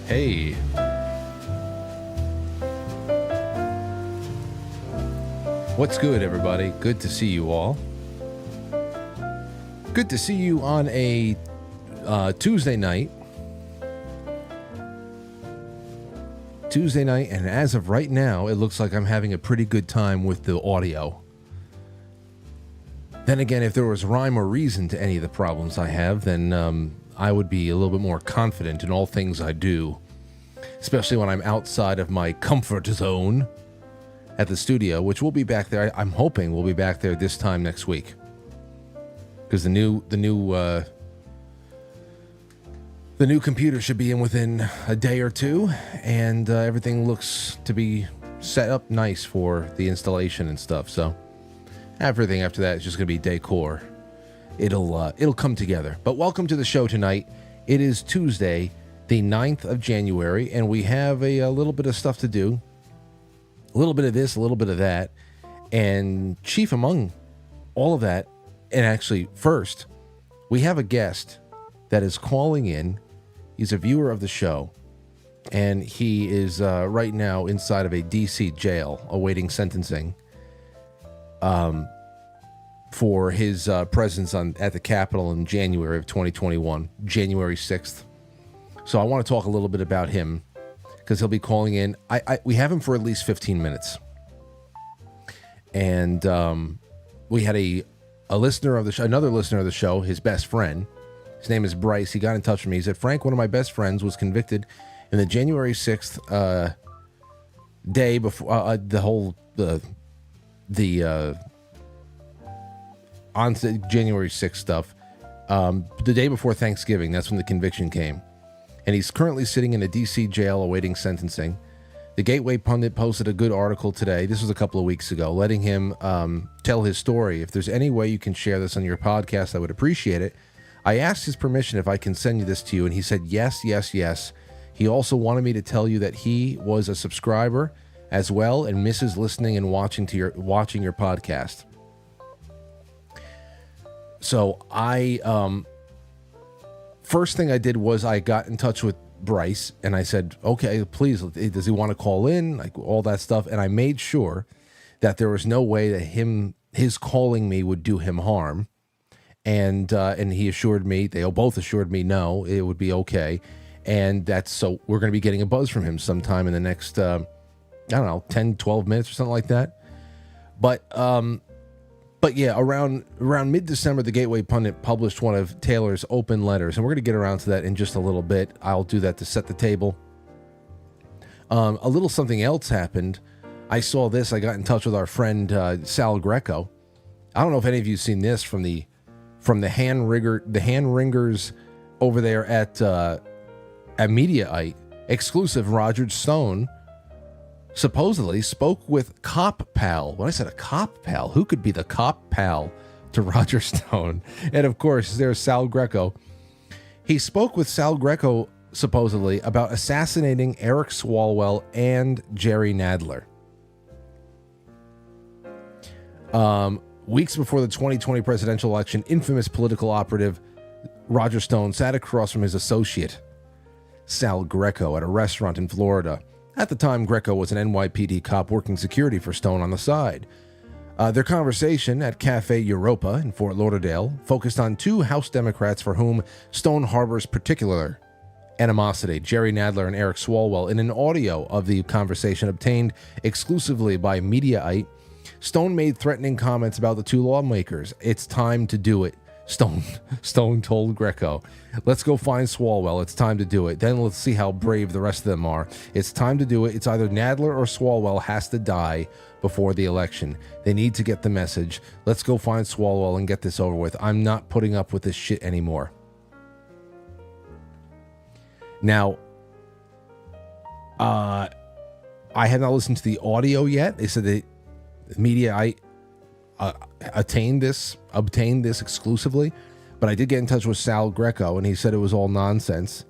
Hey. What's good, everybody? Good to see you all. Good to see you on a Tuesday night. And as of right now, it looks like I'm having a pretty good time with the audio. Then again, if there was rhyme or reason to any of the problems I have, then I would be a little bit more confident in all things I do, especially when I'm outside of my comfort zone at the studio, which we'll be back there. I'm hoping we'll be back there this time next week, because the new computer should be in within a day or two, and everything looks to be set up nice for the installation and stuff. So everything after that is just going to be decor. It'll come together. But welcome to the show tonight. It is Tuesday, the 9th of January, and we have a little bit of stuff to do. A little bit of this, a little bit of that. And chief among all of that, and actually first, we have a guest that is calling in. He's a viewer of the show, and he is right now inside of a D.C. jail awaiting sentencing for his presence at the Capitol in January of 2021, January 6th. So I want to talk a little bit about him, because he'll be calling in. We have him for at least 15 minutes. And we had a listener of the show, another listener of the show, his best friend. His name is Bryce. He got in touch with me. He said, Frank, one of my best friends was convicted in the January 6th day before on January 6th stuff. The day before Thanksgiving, that's when the conviction came. And he's currently sitting in a D.C. jail awaiting sentencing. The Gateway Pundit posted a good article today. This was a couple of weeks ago, letting him tell his story. If there's any way you can share this on your podcast, I would appreciate it. I asked his permission if I can send you this to you, and he said yes, yes, yes. He also wanted me to tell you that he was a subscriber as well and misses listening and watching your podcast. So first thing I did was I got in touch with Bryce, and I said, okay, please, does he want to call in? Like all that stuff. And I made sure that there was no way that his calling me would do him harm. And he assured me, they both assured me, no, it would be okay. And so we're going to be getting a buzz from him sometime in the next, 10, 12 minutes or something like that. But yeah, around mid-December, the Gateway Pundit published one of Taylor's open letters, and we're going to get around to that in just a little bit. I'll do that to set the table. A little something else happened. I saw this. I got in touch with our friend Sal Greco. I don't know if any of you've seen this from the hand ringers over there at Mediaite. Exclusive. Roger Stone supposedly spoke with cop pal. When I said a cop pal, who could be the cop pal to Roger Stone? And of course, there's Sal Greco. He spoke with Sal Greco supposedly about assassinating Eric Swalwell and Jerry Nadler. Weeks before the 2020 presidential election, infamous political operative Roger Stone sat across from his associate, Sal Greco, at a restaurant in Florida. At the time, Greco was an NYPD cop working security for Stone on the side. Their conversation at Cafe Europa in Fort Lauderdale focused on two House Democrats for whom Stone harbors particular animosity, Jerry Nadler and Eric Swalwell. In an audio of the conversation obtained exclusively by Mediaite, Stone made threatening comments about the two lawmakers. It's time to do it, Stone told Greco. Let's go find Swalwell. It's time to do it. Then let's see how brave the rest of them are. It's time to do it. It's either Nadler or Swalwell has to die before the election. They need to get the message. Let's go find Swalwell and get this over with. I'm not putting up with this shit anymore. Now, I have not listened to the audio yet. They said the media obtained this exclusively, but I did get in touch with Sal Greco, and he said it was all nonsense.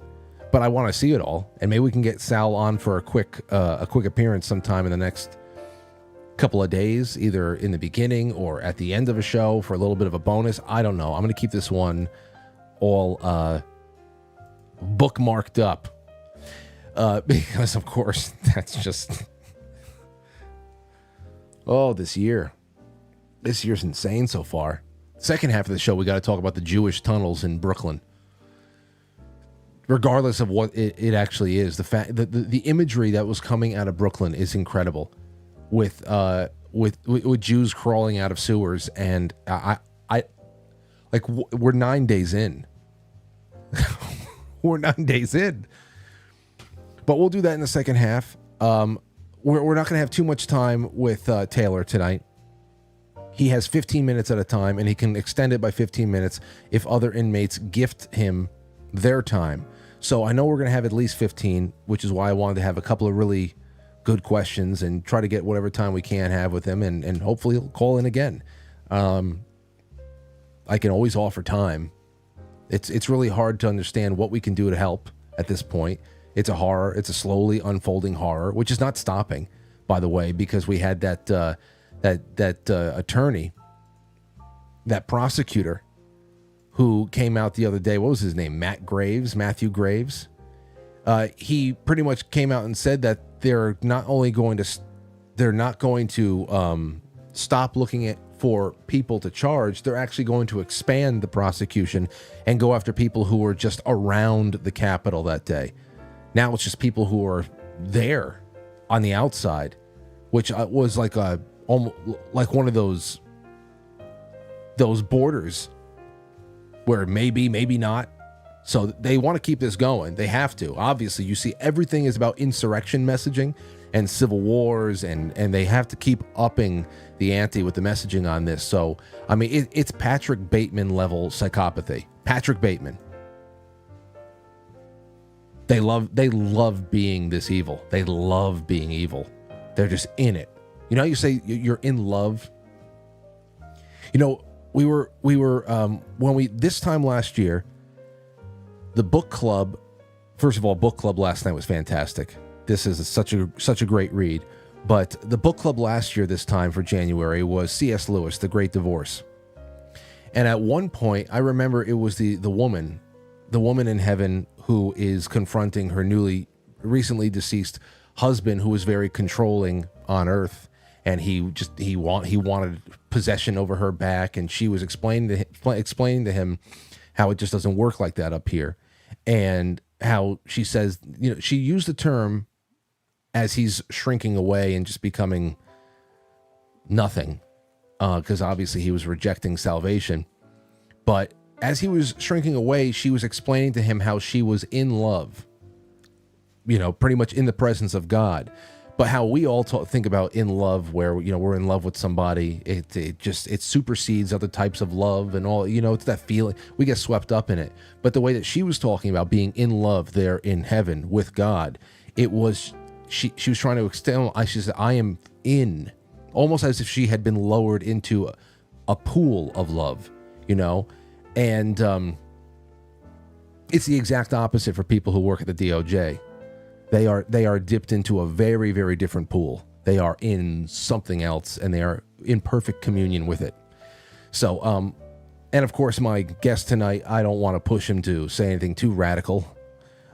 But I want to see it all, and maybe we can get Sal on for a quick appearance sometime in the next couple of days, either in the beginning or at the end of a show for a little bit of a bonus. I don't know. I'm going to keep this one all bookmarked up. Because, of course, that's just... Oh, this year. This year's insane so far. Second half of the show, we got to talk about the Jewish tunnels in Brooklyn. Regardless of what it actually is, the imagery that was coming out of Brooklyn is incredible, with Jews crawling out of sewers, and we're 9 days in. We're 9 days in, but we'll do that in the second half. We're not going to have too much time with Taylor tonight. He has 15 minutes at a time, and he can extend it by 15 minutes if other inmates gift him their time. So I know we're going to have at least 15, which is why I wanted to have a couple of really good questions and try to get whatever time we can have with him, and hopefully he'll call in again. I can always offer time. It's really hard to understand what we can do to help at this point. It's a horror. It's a slowly unfolding horror, which is not stopping, by the way, because we had that attorney, that prosecutor, who came out the other day. What was his name? Matthew Graves. He pretty much came out and said that they're not going to stop looking for people to charge. They're actually going to expand the prosecution and go after people who were just around the Capitol that day. Now it's just people who are there on the outside, which was like one of those borders where maybe not. So they want to keep this going. They have to. Obviously, you see everything is about insurrection messaging and civil wars, and they have to keep upping the ante with the messaging on this. So, I mean, it's Patrick Bateman level psychopathy. Patrick Bateman. They love being this evil. They love being evil. They're just in it. You know how you say you're in love? You know, we were this time last year, the book club, first of all, book club last night was fantastic. This is such a great read. But the book club last year, this time for January, was C.S. Lewis, The Great Divorce. And at one point, I remember it was the woman in heaven who is confronting her recently deceased husband, who was very controlling on earth. And he wanted possession over her back, and she was explaining to him how it just doesn't work like that up here, and how she says, you know, she used the term as he's shrinking away and just becoming nothing, because obviously he was rejecting salvation. But as he was shrinking away, she was explaining to him how she was in love, you know, pretty much in the presence of God. But how we all think about in love, where, you know, we're in love with somebody, it supersedes other types of love and all, you know, it's that feeling, we get swept up in it. But the way that she was talking about being in love there in heaven with God, it was, she was trying to extend, she said, I am in, almost as if she had been lowered into a pool of love, you know? And it's the exact opposite for people who work at the DOJ. They are dipped into a very, very different pool. They are in something else, and they are in perfect communion with it. So, and of course, my guest tonight, I don't want to push him to say anything too radical,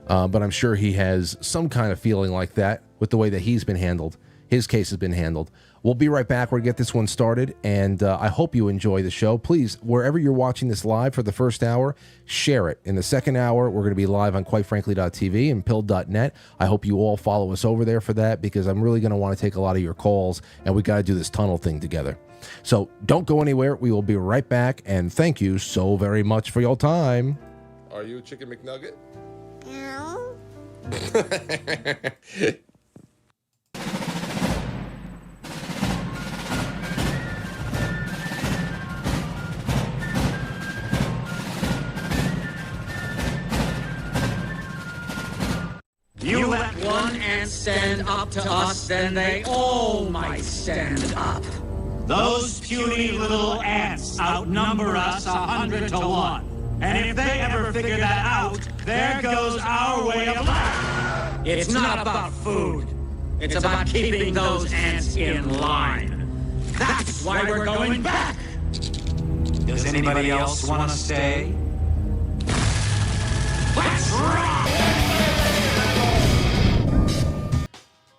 but I'm sure he has some kind of feeling like that with the way that he's been handled. His case has been handled. We'll be right back. We're going to get this one started, and I hope you enjoy the show. Please, wherever you're watching this live for the first hour, share it. In the second hour, we're going to be live on quitefrankly.tv and pill.net. I hope you all follow us over there for that, because I'm really going to want to take a lot of your calls, and we got to do this tunnel thing together. So don't go anywhere. We will be right back, and thank you so very much for your time. Are you a chicken McNugget? No. You let one ant stand up to us, then they all might stand up. Those puny little ants outnumber us 100 to 1. And if they ever figure that out, there goes our way of life. It's not about food. It's about keeping those ants in line. That's why we're going back. Does anybody else want to stay? Let's rock!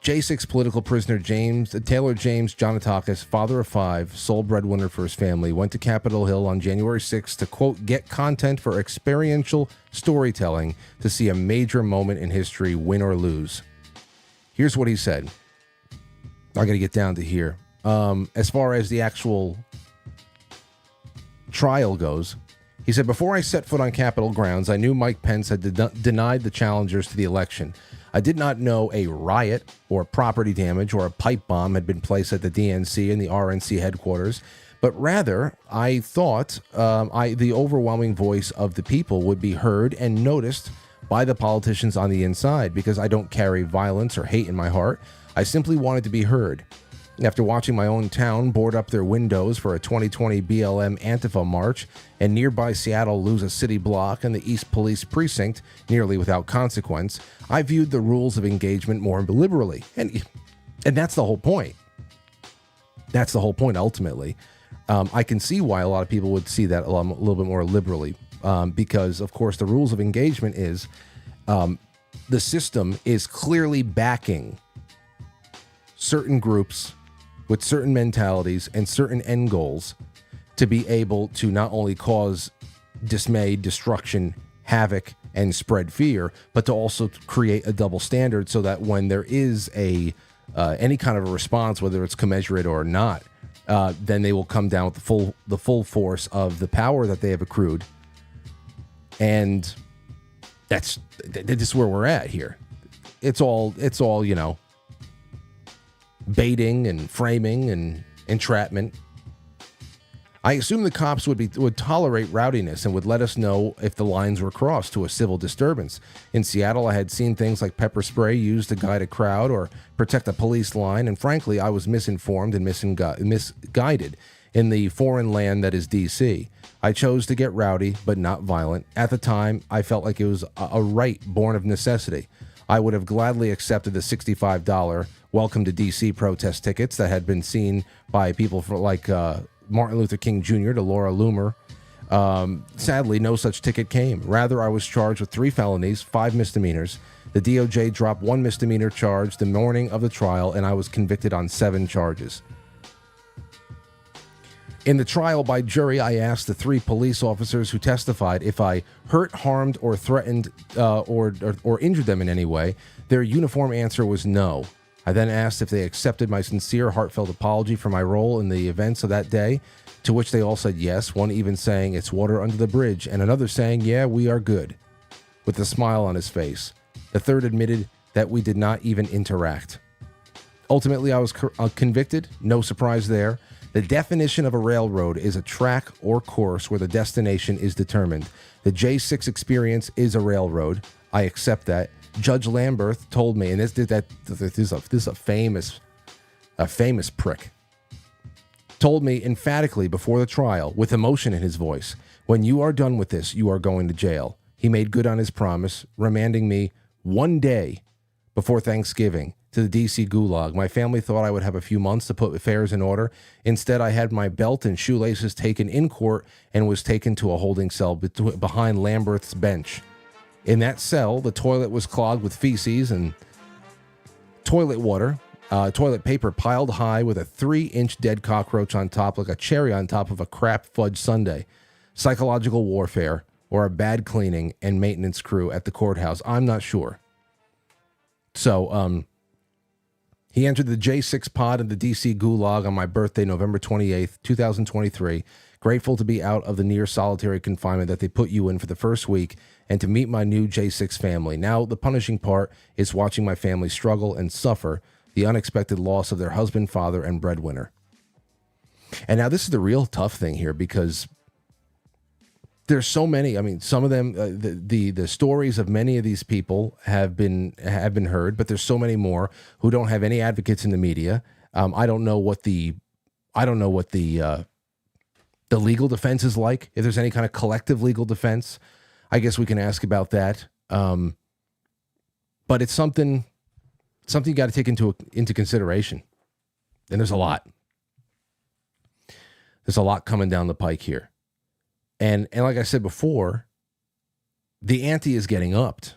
J6 political prisoner Taylor James Johnatakis, father of 5, sole breadwinner for his family, went to Capitol Hill on January 6th to, quote, get content for experiential storytelling to see a major moment in history win or lose. Here's what he said. I got to get down to here. As far as the actual trial goes, he said, before I set foot on Capitol grounds, I knew Mike Pence had denied the challengers to the election. I did not know a riot or property damage or a pipe bomb had been placed at the DNC and the RNC headquarters, but rather I thought the overwhelming voice of the people would be heard and noticed by the politicians on the inside, because I don't carry violence or hate in my heart. I simply wanted to be heard. After watching my own town board up their windows for a 2020 BLM Antifa march and nearby Seattle lose a city block and the East Police Precinct nearly without consequence, I viewed the rules of engagement more liberally. And that's the whole point. That's the whole point, ultimately. I can see why a lot of people would see that a little bit more liberally, because, of course, the rules of engagement is the system is clearly backing certain groups with certain mentalities and certain end goals to be able to not only cause dismay, destruction, havoc, and spread fear, but to also create a double standard so that when there is any kind of a response, whether it's commensurate or not, then they will come down with the full force of the power that they have accrued. And that's where we're at here. It's all, baiting and framing and entrapment. I assume the cops would tolerate rowdiness and would let us know if the lines were crossed to a civil disturbance. In Seattle, I had seen things like pepper spray used to guide a crowd or protect a police line, and frankly, I was misinformed and misguided in the foreign land that is D.C. I chose to get rowdy, but not violent. At the time, I felt like it was a right born of necessity. I would have gladly accepted the $65 Welcome to D.C. protest tickets that had been seen by people like Martin Luther King Jr. to Laura Loomer. Sadly, no such ticket came. Rather, I was charged with 3 felonies, 5 misdemeanors. The DOJ dropped 1 misdemeanor charge the morning of the trial, and I was convicted on 7 charges. In the trial by jury, I asked the 3 police officers who testified if I hurt, harmed, or threatened or injured them in any way. Their uniform answer was no. I then asked if they accepted my sincere, heartfelt apology for my role in the events of that day, to which they all said yes, one even saying it's water under the bridge, and another saying, yeah, we are good, with a smile on his face. The third admitted that we did not even interact. Ultimately, I was convicted. No surprise there. The definition of a railroad is a track or course where the destination is determined. The J6 experience is a railroad. I accept that. Judge Lamberth told me, and this is a famous prick, told me emphatically before the trial, with emotion in his voice, when you are done with this, you are going to jail. He made good on his promise, remanding me 1 day before Thanksgiving to the D.C. Gulag. My family thought I would have a few months to put affairs in order. Instead, I had my belt and shoelaces taken in court and was taken to a holding cell behind Lamberth's bench. In that cell, the toilet was clogged with feces and toilet water, toilet paper piled high with a 3-inch dead cockroach on top, like a cherry on top of a crap fudge sundae. Psychological warfare or a bad cleaning and maintenance crew at the courthouse. I'm not sure. So, he entered the J6 pod in the D.C. Gulag on my birthday, November 28th, 2023. Grateful to be out of the near solitary confinement that they put you in for the first week and to meet my new J6 family. Now, the punishing part is watching my family struggle and suffer the unexpected loss of their husband, father, and breadwinner. And now this is the real tough thing here, because there's so many. I mean, some of them, the stories of many of these people have been heard, but there's so many more who don't have any advocates in the media. I don't know what the legal defense is like. If there's any kind of collective legal defense, I guess we can ask about that. But it's something you got to take into consideration. And there's a lot. There's a lot coming down the pike here. And like I said before, the ante is getting upped.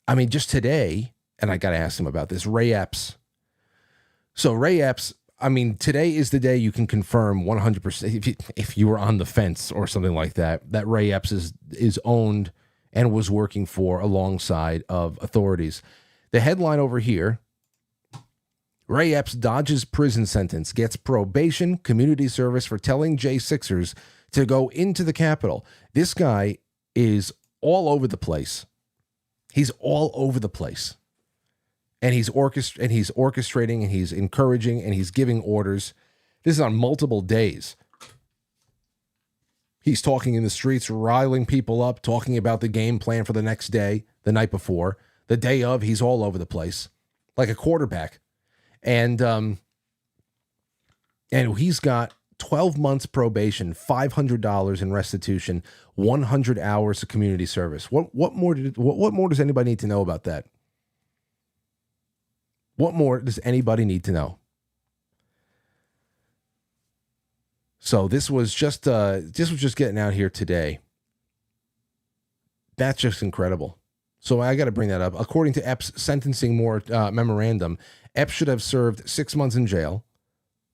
I mean, just today, and I got to ask him about this. Ray Epps. So Ray Epps, I mean, today is the day you can confirm 100%, if you were on the fence or something like that, that Ray Epps is owned and was working for alongside of authorities. The headline over here, Ray Epps dodges prison sentence, gets probation, community service for telling J6ers to go into the Capitol. This guy is all over the place. He's all over the place. And he's orchestrating, and he's encouraging, and he's giving orders. This is on multiple days. He's talking in the streets, riling people up, talking about the game plan for the next day, the night before. The day of, he's all over the place, like a quarterback. And he's got 12 months probation, $500 in restitution, 100 hours of community service. What more does anybody need to know about that? What more does anybody need to know? So this was just getting out here today. That's just incredible. So I got to bring that up. According to Epps' sentencing memorandum, Epps should have served 6 months in jail.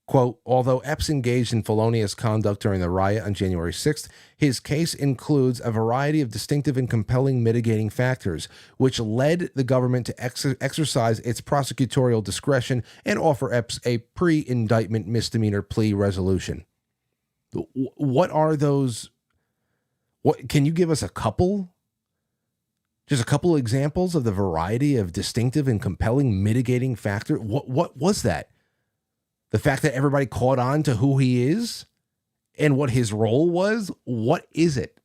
Quote, although Epps engaged in felonious conduct during the riot on January 6th, his case includes a variety of distinctive and compelling mitigating factors, which led the government to exercise its prosecutorial discretion and offer Epps a pre-indictment misdemeanor plea resolution. What are those? What can you give us a couple? Just a couple examples of the variety of distinctive and compelling mitigating factor. What was that? The fact that everybody caught on to who he is and what his role was? What is it?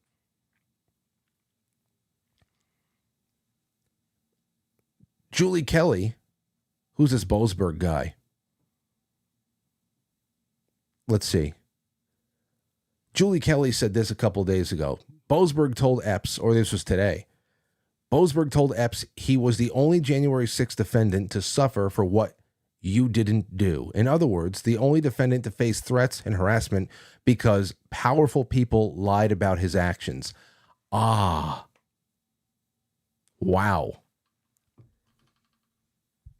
Julie Kelly, who's this Boasberg guy? Let's see. Julie Kelly said this a couple days ago. Boasberg told Epps, or this was today, Boasberg told Epps he was the only January 6th defendant to suffer for what you didn't do. In other words, the only defendant to face threats and harassment because powerful people lied about his actions. Ah. Wow.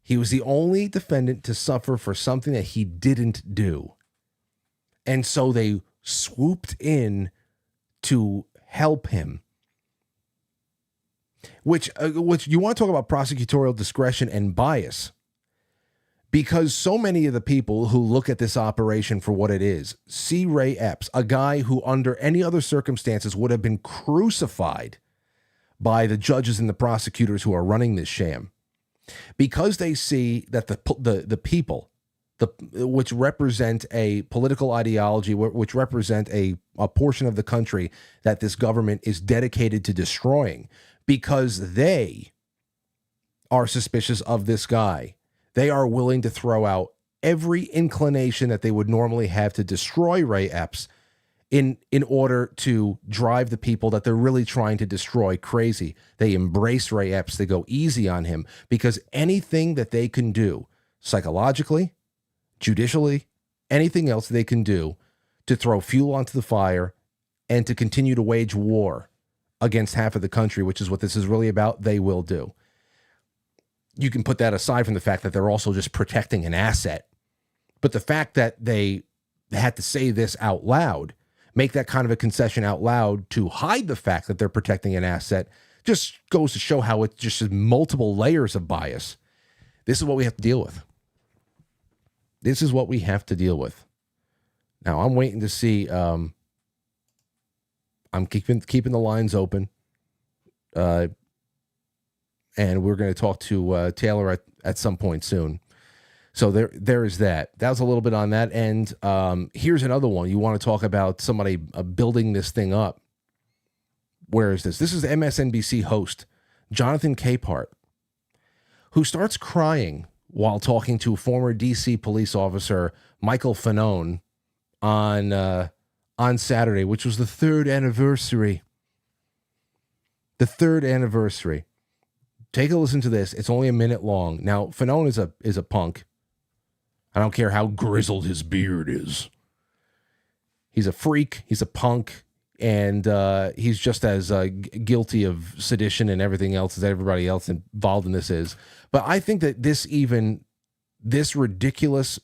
He was the only defendant to suffer for something that he didn't do. And so they swooped in to help him. Which you want to talk about prosecutorial discretion and bias. Because so many of the people who look at this operation for what it is see Ray Epps, a guy who under any other circumstances would have been crucified by the judges and the prosecutors who are running this sham. Because they see that the people, which represent a political ideology, which represent a portion of the country that this government is dedicated to destroying, because they are suspicious of this guy, they are willing to throw out every inclination that they would normally have to destroy Ray Epps in order to drive the people that they're really trying to destroy crazy. They embrace Ray Epps. They go easy on him because anything that they can do psychologically, judicially, anything else they can do to throw fuel onto the fire and to continue to wage war against half of the country, which is what this is really about, they will do. You can put that aside from the fact that they're also just protecting an asset. But the fact that they had to say this out loud, make that kind of a concession out loud to hide the fact that they're protecting an asset, just goes to show how it's just multiple layers of bias. This is what we have to deal with. This is what we have to deal with. Now, I'm waiting to see. I'm keeping the lines open. And we're going to talk to Taylor at some point soon. So there is that. That was a little bit on that end. Here's another one. You want to talk about somebody building this thing up. Where is this? This is the MSNBC host, Jonathan Capehart, who starts crying while talking to former D.C. police officer Michael Fanone on Saturday, which was the third anniversary. The third anniversary. Take a listen to this. It's only a minute long. Now, Fanone is a punk. I don't care how grizzled his beard is. He's a freak. He's a punk. and he's just as guilty of sedition and everything else as everybody else involved in this is. But I think that this ridiculous,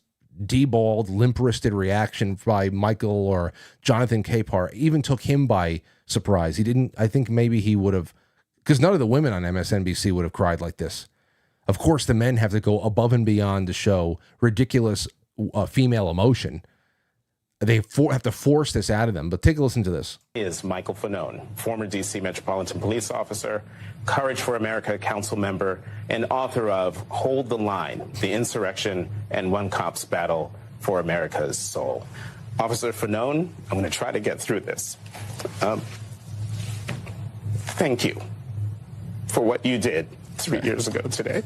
deballed, limp-wristed reaction by Michael or Jonathan Capehart even took him by surprise. He didn't. I think maybe he would have, because none of the women on MSNBC would have cried like this. Of course, the men have to go above and beyond to show ridiculous female emotion. They have to force this out of them. But take a listen to this. Is Michael Fanone, former D.C. Metropolitan Police Officer, Courage for America Council member, and author of Hold the Line, The Insurrection and One Cop's Battle for America's Soul. Officer Fanone, I'm going to try to get through this. Thank you for what you did 3 years ago today.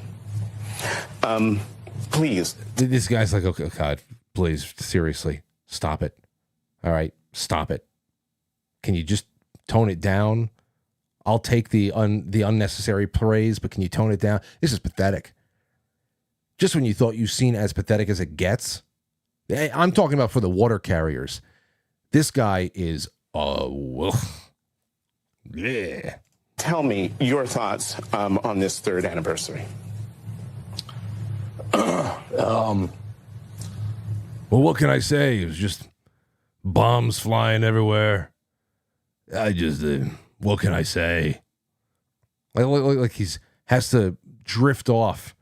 Please. This guy's like, okay, God, please, seriously. Stop it. All right, stop it. Can you just tone it down? I'll take the unnecessary praise, but can you tone it down? This is pathetic. Just when you thought you've seen as pathetic as it gets. I'm talking about for the water carriers. This guy is, yeah. Tell me your thoughts on this third anniversary. Well, what can I say? It was just bombs flying everywhere. What can I say? Like he's has to drift off.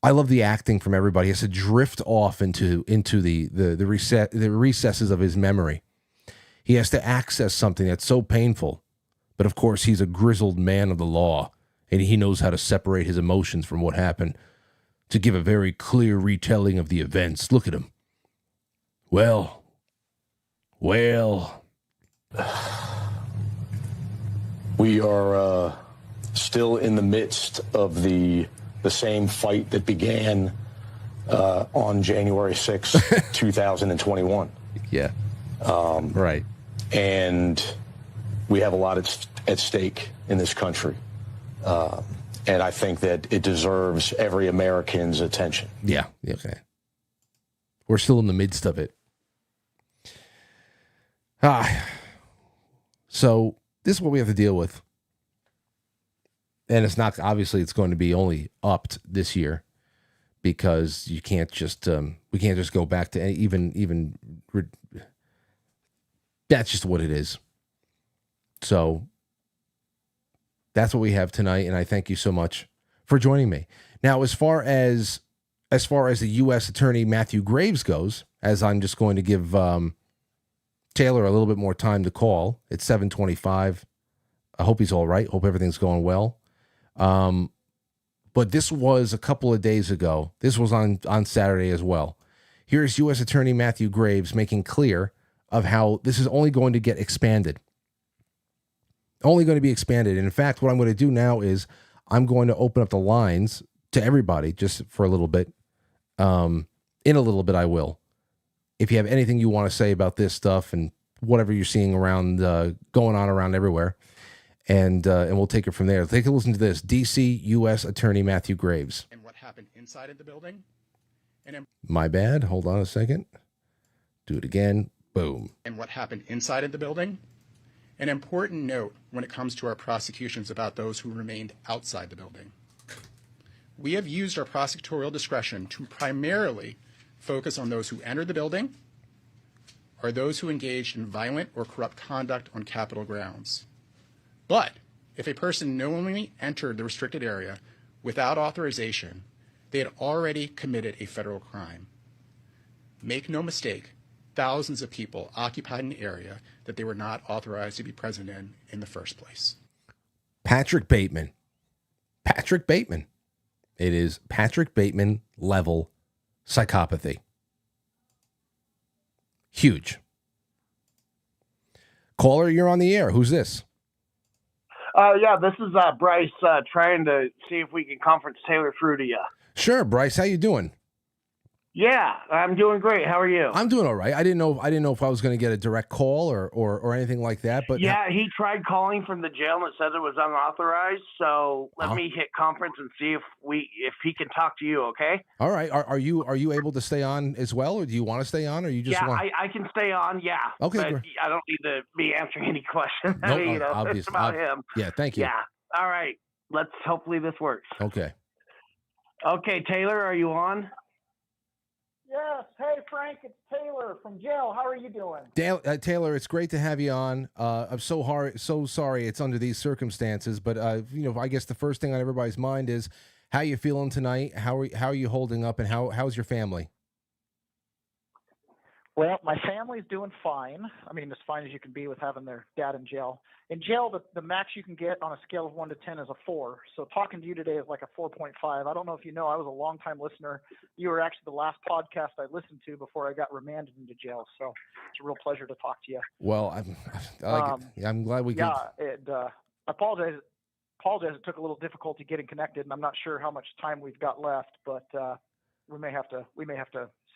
I love the acting from everybody. He has to drift off into the recesses of his memory. He has to access something that's so painful. But of course, he's a grizzled man of the law, and he knows how to separate his emotions from what happened to give a very clear retelling of the events. Look at him. Well. We are still in the midst of the same fight that began on January 6th, 2021. Yeah. Right. And we have a lot at stake in this country. And I think that it deserves every American's attention. Yeah. Okay. We're still in the midst of it. So this is what we have to deal with. And it's not, obviously it's going to be only upped this year because you can't just, we can't just go back to even, that's just what it is. So that's what we have tonight, and I thank you so much for joining me. Now, as far as the U.S. Attorney Matthew Graves goes, as I'm just going to give Taylor a little bit more time to call. It's 7:25. I hope he's all right. Hope everything's going well. But this was a couple of days ago. This was on Saturday as well. Here's U.S. Attorney Matthew Graves making clear of how this is only going to get expanded. Only going to be expanded. And in fact, what I'm going to do now is I'm going to open up the lines to everybody just for a little bit. In a little bit, I will. If you have anything you want to say about this stuff and whatever you're seeing around, going on around everywhere, and we'll take it from there. Take a listen to this. D.C. U.S. Attorney Matthew Graves. And what happened inside of the building? My bad. Hold on a second. Do it again. Boom. And what happened inside of the building? An important note when it comes to our prosecutions about those who remained outside the building. We have used our prosecutorial discretion to primarily focus on those who entered the building or those who engaged in violent or corrupt conduct on Capitol grounds. But if a person knowingly entered the restricted area without authorization, they had already committed a federal crime. Make no mistake, thousands of people occupied an area that they were not authorized to be present in the first place. Patrick Bateman. Patrick Bateman. It is Patrick Bateman level psychopathy. Huge. Caller, you're on the air. Who's this? Yeah, this is Bryce trying to see if we can conference Taylor through to you. Sure, Bryce. How you doing? Yeah, I'm doing great. How are you? I'm doing all right. I didn't know if I was going to get a direct call or anything like that. But Yeah, he tried calling from the jail and it said it was unauthorized. So let me hit conference and see if he can talk to you. Okay. All right. Are you able to stay on as well, or do you want to stay on, or you just want? I can stay on. Yeah. Okay. But I don't need to be answering any questions. No, It's about him. Yeah. Thank you. Yeah. All right. Let's hopefully this works. Okay. Okay, Taylor, are you on? Yes. Hey, Frank, it's Taylor from jail. How are you doing? Taylor, it's great to have you on. I'm so sorry it's under these circumstances, but I guess the first thing on everybody's mind is how you feeling tonight. How are you holding up, and how's your family? Well, my family's doing fine. I mean, as fine as you can be with having their dad in jail. In jail, the max you can get on a scale of 1 to 10 is a 4. So talking to you today is like a 4.5. I don't know if you know, I was a longtime listener. You were actually the last podcast I listened to before I got remanded into jail. So it's a real pleasure to talk to you. Well, I'm glad we could. I apologize. It took a little difficulty getting connected, and I'm not sure how much time we've got left, but we may have to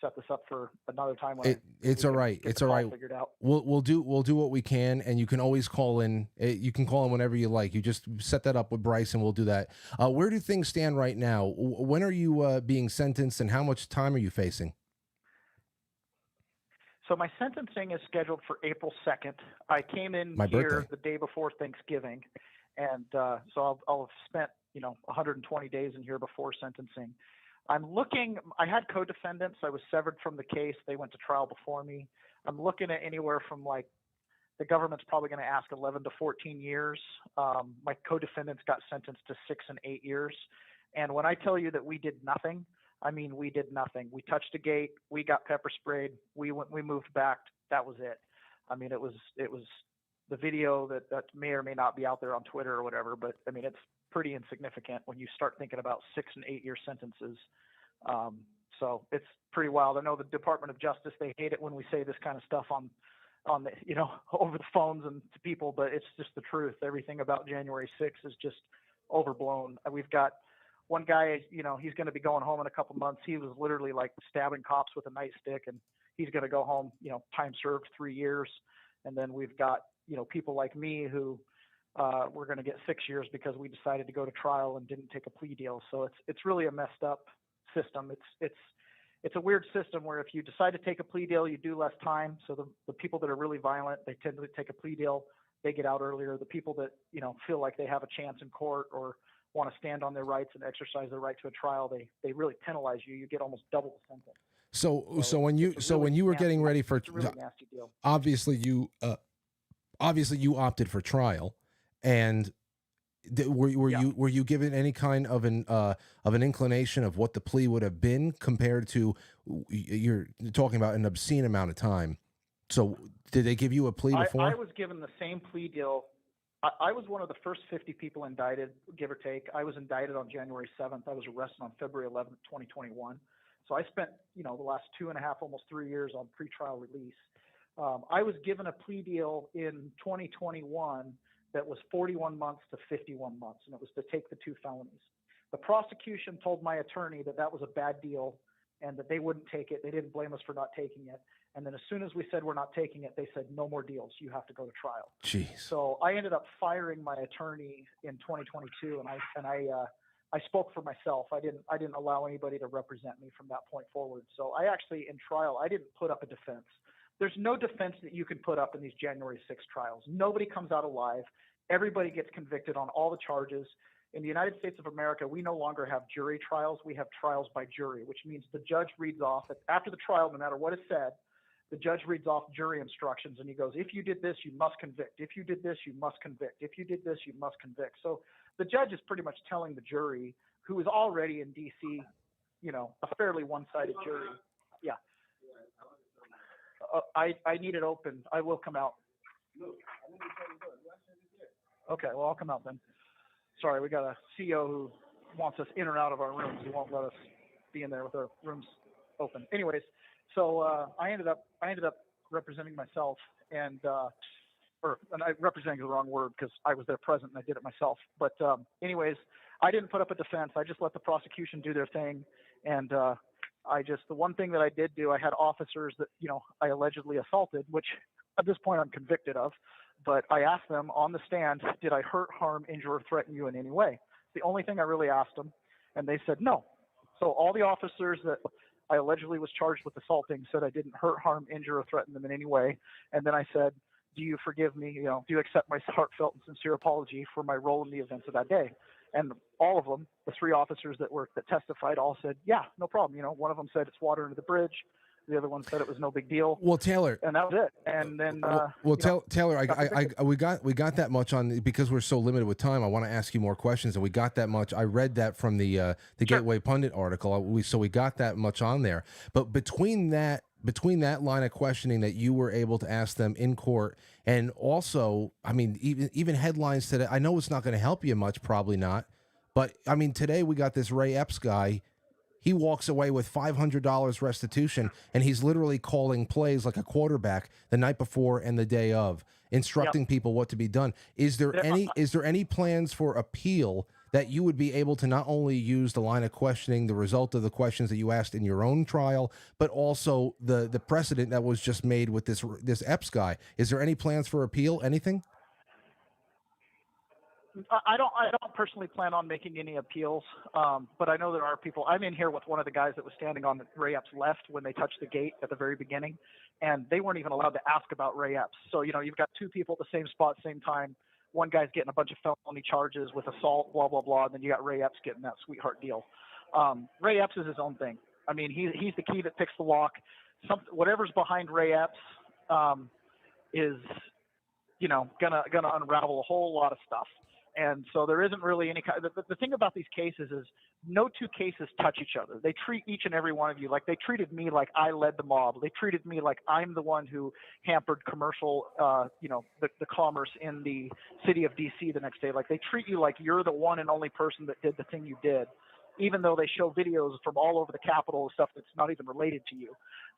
set this up for another time. It's all right. It's all right. Figured out. We'll do what we can, and you can always call in. You can call in whenever you like. You just set that up with Bryce, and we'll do that. Where do things stand right now? When are you being sentenced, and how much time are you facing? So my sentencing is scheduled for April 2nd. I came in My here birthday. the day before Thanksgiving, and so I'll have spent 120 days in here before sentencing. I had co-defendants. I was severed from the case. They went to trial before me. I'm looking at anywhere from the government's probably going to ask 11 to 14 years. My co-defendants got sentenced to 6 and 8 years. And when I tell you that we did nothing, I mean, we did nothing. We touched a gate. We got pepper sprayed. We moved back. That was it. I mean, it was the video that may or may not be out there on Twitter or whatever, but I mean, it's pretty insignificant when you start thinking about 6 and 8 year sentences. So it's pretty wild. I know the Department of Justice, they hate it when we say this kind of stuff on the, over the phones and to people, but it's just the truth. Everything about January 6th is just overblown. We've got one guy, he's going to be going home in a couple months. He was literally like stabbing cops with a nightstick, and he's going to go home, time served 3 years. And then we've got, people like me who, we're going to get 6 years because we decided to go to trial and didn't take a plea deal. So it's really a messed up system. It's a weird system where if you decide to take a plea deal, you do less time. So the people that are really violent, they tend to take a plea deal, they get out earlier. The people that, feel like they have a chance in court or want to stand on their rights and exercise their right to a trial, they really penalize you. You get almost double the sentence. So when you were getting ready for, really nasty deal. Obviously you opted for trial, and were you given any kind of an inclination of what the plea would have been compared to, you're talking about an obscene amount of time? So did they give you a plea before? I was given the same plea deal. I was one of the first 50 people indicted, give or take. I was indicted on January 7th. I was arrested on February 11th, 2021. So I spent, the last 2.5, almost 3 years on pretrial release. I was given a plea deal in 2021 that was 41 months to 51 months, and it was to take the 2 felonies. The prosecution told my attorney that was a bad deal and that they wouldn't take it. They didn't blame us for not taking it. And then as soon as we said we're not taking it, they said no more deals. You have to go to trial. Jeez. So I ended up firing my attorney in 2022, and I spoke for myself. I didn't allow anybody to represent me from that point forward. So I actually, in trial, I didn't put up a defense. There's no defense that you can put up in these January 6 trials. Nobody comes out alive. Everybody gets convicted on all the charges. In the United States of America, we no longer have jury trials. We have trials by jury, which means the judge reads off, after the trial, no matter what is said, the judge reads off jury instructions, and he goes, if you did this, you must convict. If you did this, you must convict. If you did this, you must convict. So the judge is pretty much telling the jury, who is already in D.C., a fairly one-sided jury. Yeah. I need it open. I will come out. Okay, well, I'll come out then. Sorry, we got a CEO who wants us in or out of our rooms. He won't let us be in there with our rooms open. Anyways, so I ended up representing myself, and representing is the wrong word because I was there present and I did it myself. But anyways, I didn't put up a defense. I just let the prosecution do their thing, and The one thing that I did do, I had officers that, I allegedly assaulted, which at this point I'm convicted of, but I asked them on the stand, did I hurt, harm, injure, or threaten you in any way? The only thing I really asked them, and they said no. So all the officers that I allegedly was charged with assaulting said I didn't hurt, harm, injure, or threaten them in any way. And then I said, do you forgive me? Do you accept my heartfelt and sincere apology for my role in the events of that day? And all of them, the three officers that testified, all said, yeah, no problem. One of them said it's water under the bridge. The other one said it was no big deal. Well, Taylor, and that was it. And then, Taylor, we got that much on because we're so limited with time. I want to ask you more questions, and we got that much. I read that from the Gateway Pundit article. So we got that much on there. But between that line of questioning that you were able to ask them in court, and also, I mean, even headlines today. I know it's not going to help you much, probably not. But I mean, today we got this Ray Epps guy. He walks away with $500 restitution, and he's literally calling plays like a quarterback the night before and the day of, instructing people what to be done. Is there any plans for appeal that you would be able to not only use the line of questioning, the result of the questions that you asked in your own trial, but also the precedent that was just made with this Epps guy? Is there any plans for appeal? Anything? I don't personally plan on making any appeals, but I know there are people. I'm in here with one of the guys that was standing on Ray Epps' left when they touched the gate at the very beginning, and they weren't even allowed to ask about Ray Epps. So, you've got two people at the same spot, same time. One guy's getting a bunch of felony charges with assault, blah, blah, blah, and then you got Ray Epps getting that sweetheart deal. Ray Epps is his own thing. I mean, he's the key that picks the lock. Whatever's behind Ray Epps is, gonna unravel a whole lot of stuff. And so there isn't really any kind of, the thing about these cases is no two cases touch each other. They treat each and every one of you like they treated me like I led the mob. They treated me like I'm the one who hampered commercial, the commerce in the city of D.C. the next day. Like they treat you like you're the one and only person that did the thing you did, even though they show videos from all over the Capitol and stuff that's not even related to you.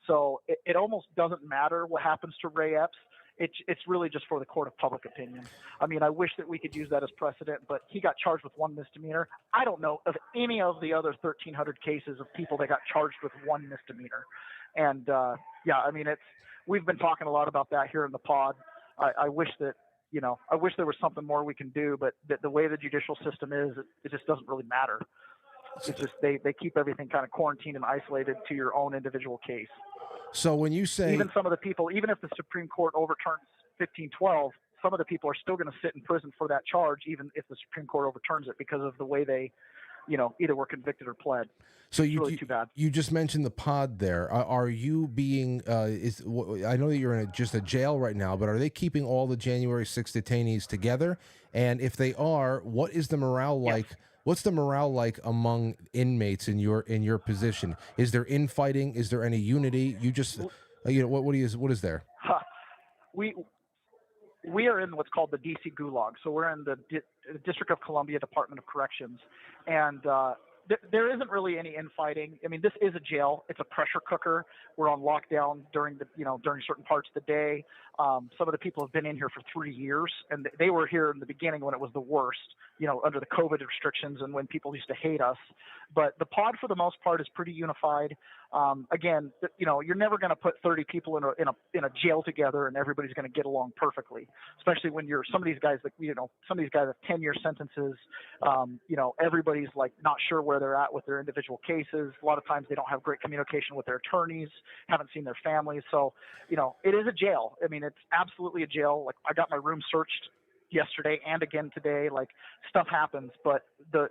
So it almost doesn't matter what happens to Ray Epps. It's really just for the court of public opinion. I mean, I wish that we could use that as precedent, but he got charged with one misdemeanor. I don't know of any of the other 1,300 cases of people that got charged with one misdemeanor. And I mean, we've been talking a lot about that here in the pod. I wish that, I wish there was something more we can do, but the way the judicial system is, it just doesn't really matter. It's just they keep everything kind of quarantined and isolated to your own individual case. So when you say even some of the people, even if the Supreme Court overturns 1512, some of the people are still going to sit in prison for that charge, even if the Supreme Court overturns it, because of the way they, either were convicted or pled. So it's really too bad. You just mentioned the pod there. Are you being? I know that you're in just a jail right now, but are they keeping all the January 6th detainees together? And if they are, what is the morale like? Yes. What's the morale like among inmates in your position? Is there infighting? Is there any unity? You just, what is there? We are in what's called the D.C. Gulag. So we're in the District of Columbia Department of Corrections, and there isn't really any infighting. I mean, this is a jail. It's a pressure cooker. We're on lockdown during certain parts of the day. Some of the people have been in here for 3 years, and they were here in the beginning when it was the worst, under the COVID restrictions and when people used to hate us. But the pod, for the most part, is pretty unified. Again, you're never going to put 30 people in a jail together and everybody's going to get along perfectly, especially when some of these guys have 10-year sentences. Everybody's like not sure where they're at with their individual cases. A lot of times they don't have great communication with their attorneys, haven't seen their families. So, it is a jail. I mean, it's absolutely a jail. Like, I got my room searched yesterday and again today. Like, stuff happens, but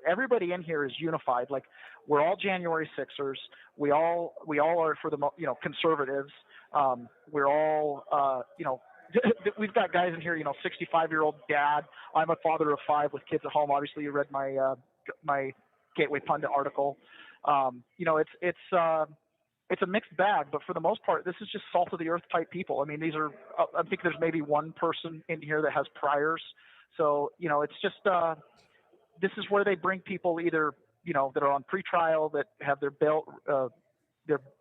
everybody in here is unified. Like, we're all January 6ers. We all are, for the conservatives. We're all we've got guys in here, 65-year-old dad. I'm a father of 5 with kids at home. Obviously, you read my Gateway Pundit article. It's a mixed bag, but for the most part, this is just salt of the earth type people. I mean, I think there's maybe one person in here that has priors. So, it's just, this is where they bring people either, that are on pretrial, that have their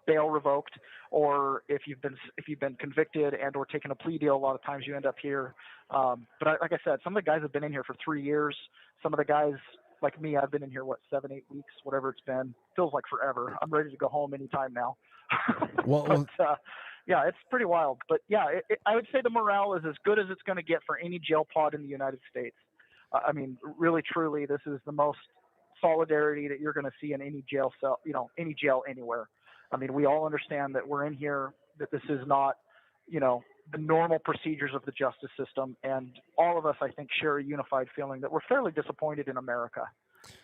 bail revoked, or if you've been convicted and or taken a plea deal, a lot of times you end up here. But like I said, some of the guys have been in here for 3 years. Some of the guys like me, I've been in here, 7, 8 weeks, whatever it's been. Feels like forever. I'm ready to go home anytime now. Well, yeah, it's pretty wild. But yeah, I would say the morale is as good as it's going to get for any jail pod in the United States. I mean, really, truly, this is the most solidarity that you're going to see in any jail cell, any jail anywhere. I mean, we all understand that we're in here, that this is not, the normal procedures of the justice system. And all of us, I think, share a unified feeling that we're fairly disappointed in America.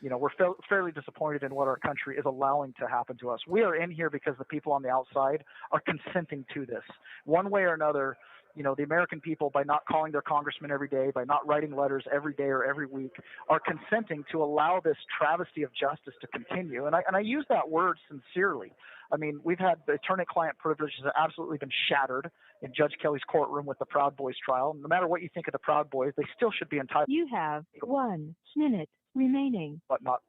We're fairly disappointed in what our country is allowing to happen to us. We are in here because the people on the outside are consenting to this. One way or another, the American people, by not calling their congressman every day, by not writing letters every day or every week, are consenting to allow this travesty of justice to continue. And I use that word sincerely. I mean, we've had the attorney-client privileges have absolutely been shattered in Judge Kelly's courtroom with the Proud Boys trial. No matter what you think of the Proud Boys, they still should be entitled. You have 1 minute remaining. But not.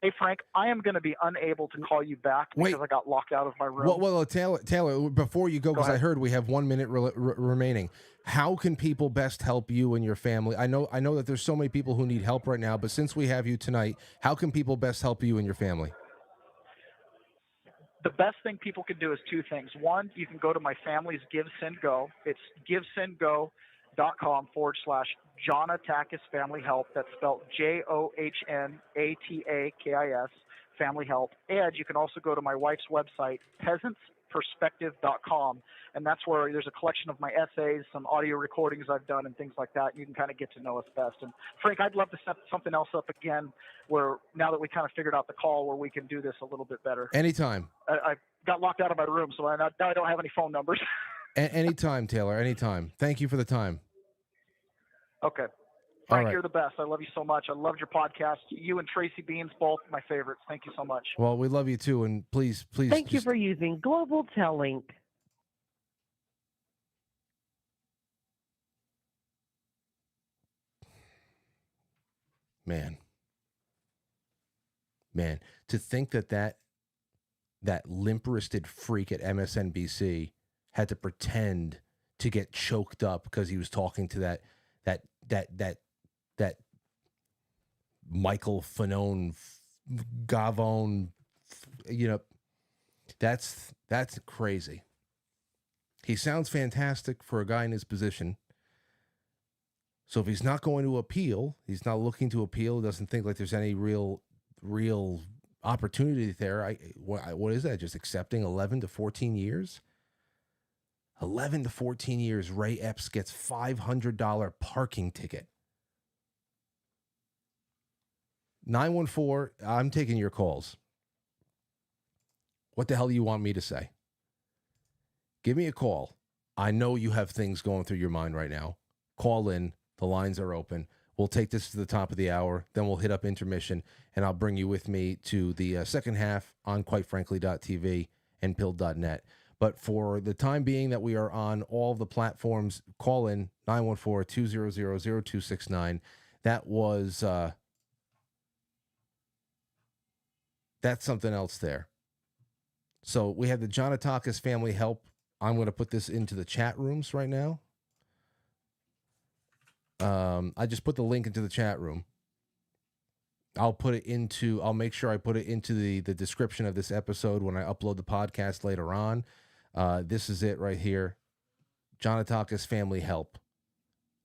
Hey, Frank, I am going to be unable to call you back because I got locked out of my room. Well, Taylor, before you go, because I heard we have 1 minute remaining. How can people best help you and your family? I know that there's so many people who need help right now, but since we have you tonight, how can people best help you and your family? The best thing people can do is 2 things. One, you can go to my family's Give, Send, Go. It's givesendgo.com/Johnatakis Family Help. That's spelled JOHNATAKIS Family Help. And you can also go to my wife's website, peasantsperspective.com, and that's where there's a collection of my essays, some audio recordings I've done, and things like that. You can kind of get to know us best. And Frank, I'd love to set something else up again, where now that we kind of figured out the call, where we can do this a little bit better. Anytime. I got locked out of my room, so now I don't have any phone numbers. Anytime, Taylor. Anytime. Thank you for the time. Okay. Frank, you're the best. I love you so much. I loved your podcast. You and Tracy Beans, both my favorites. Thank you so much. Well, we love you too, and please. Thank you for using Global Tellink. Man, to think that limp-wristed freak at MSNBC had to pretend to get choked up because he was talking to that Michael Fanone, Gavone, that's crazy. He sounds fantastic for a guy in his position. So if he's not going to appeal, he's not looking to appeal, doesn't think like there's any real opportunity there. What is that? Just accepting 11 to 14 years? 11 to 14 years, Ray Epps gets $500 parking ticket. 914, I'm taking your calls. What the hell do you want me to say? Give me a call. I know you have things going through your mind right now. Call in. The lines are open. We'll take this to the top of the hour. Then we'll hit up intermission, and I'll bring you with me to the second half on quitefrankly.tv and pill.net. But for the time being that we are on all the platforms, call in 914-200-0269. That was, that's something else there. So we have the Johnatakis Family Help. I'm going to put this into the chat rooms right now. I just put the link into the chat room. I'll make sure I put it into the description of this episode when I upload the podcast later on. This is it right here. Johnatakis Family Help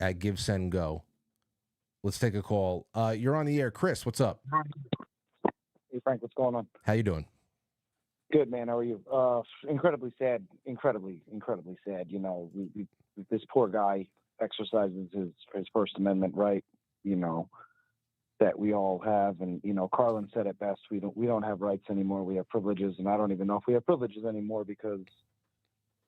at Give, Send, Go. Let's take a call. You're on the air. Chris, what's up? Hey, Frank, what's going on? How you doing? Good, man. How are you? Incredibly sad. Incredibly sad. This poor guy exercises his First Amendment right, that we all have. And, Carlin said it best. We don't have rights anymore. We have privileges. And I don't even know if we have privileges anymore, because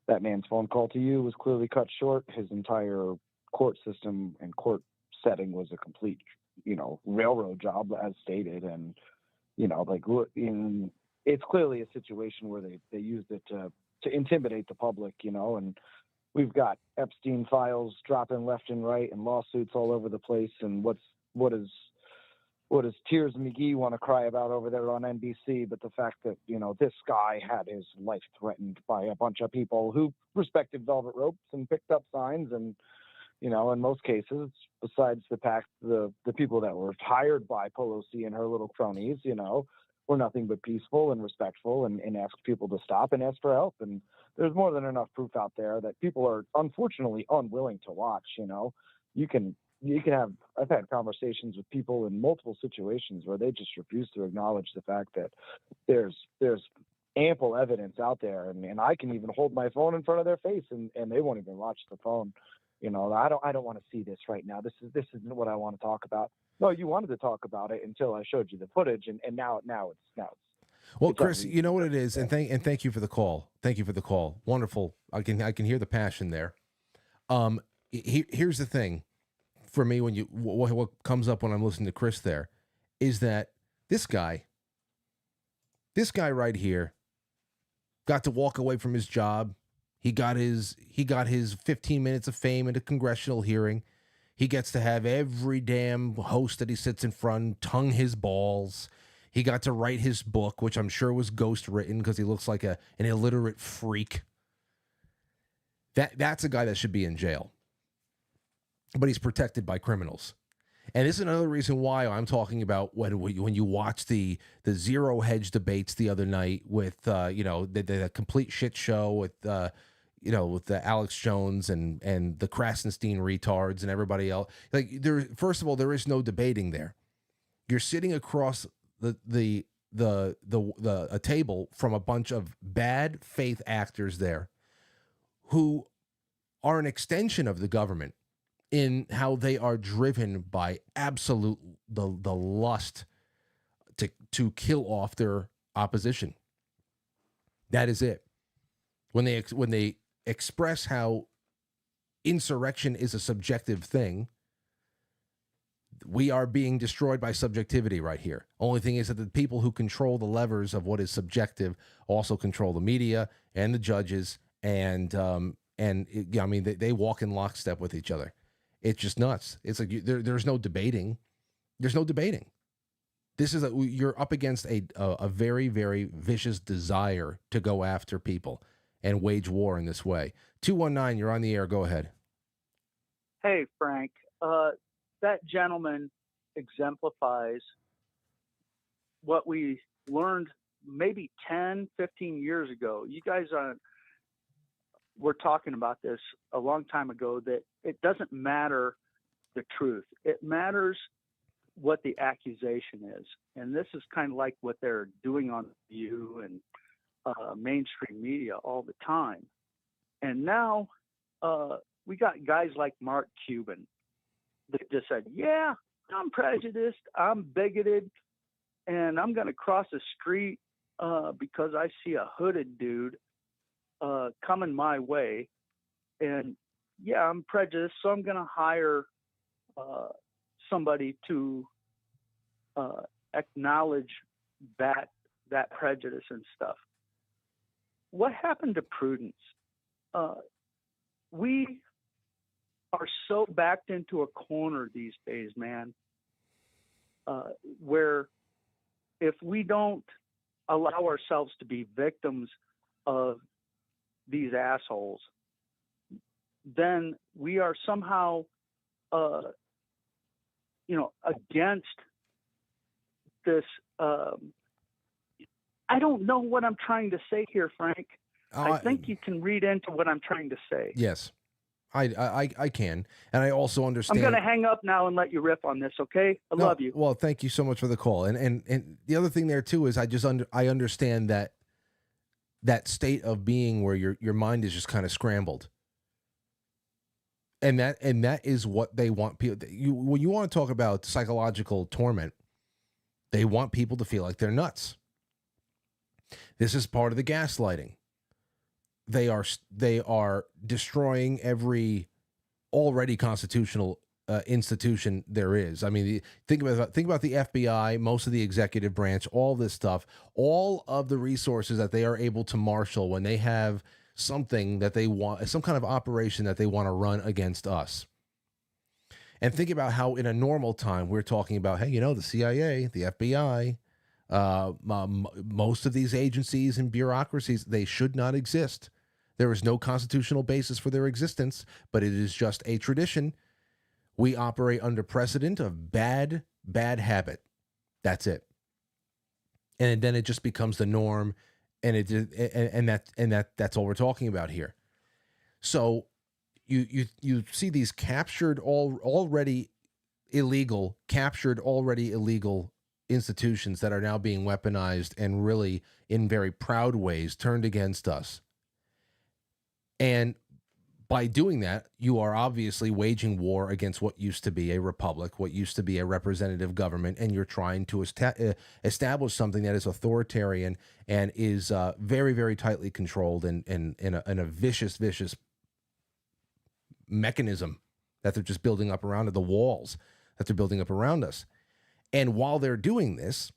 that man's phone call to you was clearly cut short. His entire court system and court setting was a complete, railroad job, as stated. And, it's clearly a situation where they used it to intimidate the public, and we've got Epstein files dropping left and right and lawsuits all over the place. And what does Tears McGee want to cry about over there on NBC? But the fact that, this guy had his life threatened by a bunch of people who respected velvet ropes and picked up signs and, You know, in most cases, besides the people that were hired by Pelosi and her little cronies, you know, were nothing but peaceful and respectful and asked people to stop and ask for help. And there's more than enough proof out there that people are unfortunately unwilling to watch. You know, you can have, I've had conversations with people in multiple situations where they just refuse to acknowledge the fact that there's ample evidence out there, and I can even hold my phone in front of their face and they won't even watch the phone. You know, I don't want to see this right now. This isn't what I want to talk about. No, you wanted to talk about it until I showed you the footage, and now it's well, it's Chris, unreasonable. you know what it is, and thank you for the call. Thank you for the call. Wonderful. I can hear the passion there. Here's the thing, for me, when what comes up when I'm listening to Chris there, is that this guy right here got to walk away from his job. He got his 15 minutes of fame at a congressional hearing. He gets to have every damn host that he sits in front tongue his balls. He got to write his book, which I'm sure was ghost written because he looks like an illiterate freak. That's a guy that should be in jail. But he's protected by criminals. And this is another reason why I'm talking about when you watch the Zero Hedge debates the other night with the complete shit show with the Alex Jones and the Krasenstein retards and everybody else. Like, first of all, there is no debating there. You're sitting across a table from a bunch of bad faith actors there who are an extension of the government in how they are driven by absolute the lust to kill off their opposition. That is it. When they express how insurrection is a subjective thing, we are being destroyed by subjectivity right here. Only thing is that the people who control the levers of what is subjective also control the media and the judges, and they walk in lockstep with each other. It's just nuts. It's like there's no debating. There's no debating. You're up against a very, very vicious desire to go after people and wage war in this way. 219, you're on the air. Go ahead. Hey, Frank. That gentleman exemplifies what we learned maybe 10, 15 years ago. You guys were talking about this a long time ago, that it doesn't matter the truth. It matters what the accusation is. And this is kind of like what they're doing on View and mainstream media all the time. And now we got guys like Mark Cuban that just said, yeah, I'm prejudiced, I'm bigoted, and I'm going to cross the street because I see a hooded dude coming my way. And yeah, I'm prejudiced, so I'm going to hire somebody to acknowledge that prejudice and stuff. What happened to prudence? We are so backed into a corner these days, man, where if we don't allow ourselves to be victims of these assholes, then we are somehow, against this. I don't know what I'm trying to say here, Frank. I think you can read into what I'm trying to say. Yes, I can. And I also understand. I'm going to hang up now and let you riff on this, okay? I love you. Well, thank you so much for the call. And the other thing there, too, is I understand that state of being where your mind is just kind of scrambled. And that is what they want people. When you want to talk about psychological torment, they want people to feel like they're nuts. This is part of the gaslighting. They are destroying every already constitutional institution there is. I mean, think about the FBI, most of the executive branch, all this stuff, all of the resources that they are able to marshal when they have something that they want, some kind of operation that they want to run against us. And think about how in a normal time we're talking about, hey, the CIA, the FBI, most of these agencies and bureaucracies, they should not exist. There is no constitutional basis for their existence, but it is just a tradition. We operate under precedent of bad habit. That's it. And then it just becomes the norm, and that's all we're talking about here. So you see these already illegal institutions that are now being weaponized and really in very proud ways turned against us. And by doing that, you are obviously waging war against what used to be a republic, what used to be a representative government, and you're trying to establish something that is authoritarian and is very, very tightly controlled and in a vicious mechanism that they're just building up around it, the walls that they're building up around us. And while they're doing this,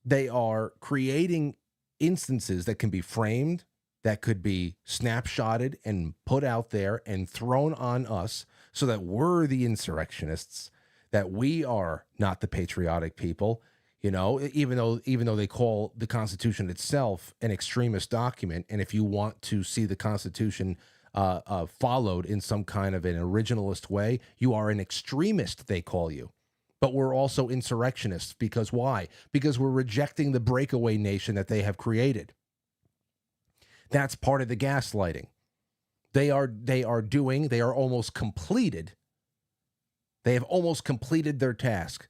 they are creating instances that can be framed, that could be snapshotted and put out there and thrown on us so that we're the insurrectionists, that we are not the patriotic people, even though they call the Constitution itself an extremist document. And if you want to see the Constitution followed in some kind of an originalist way, you are an extremist, they call you. But we're also insurrectionists. Because why? Because we're rejecting the breakaway nation that they have created. That's part of the gaslighting. They are almost completed. They have almost completed their task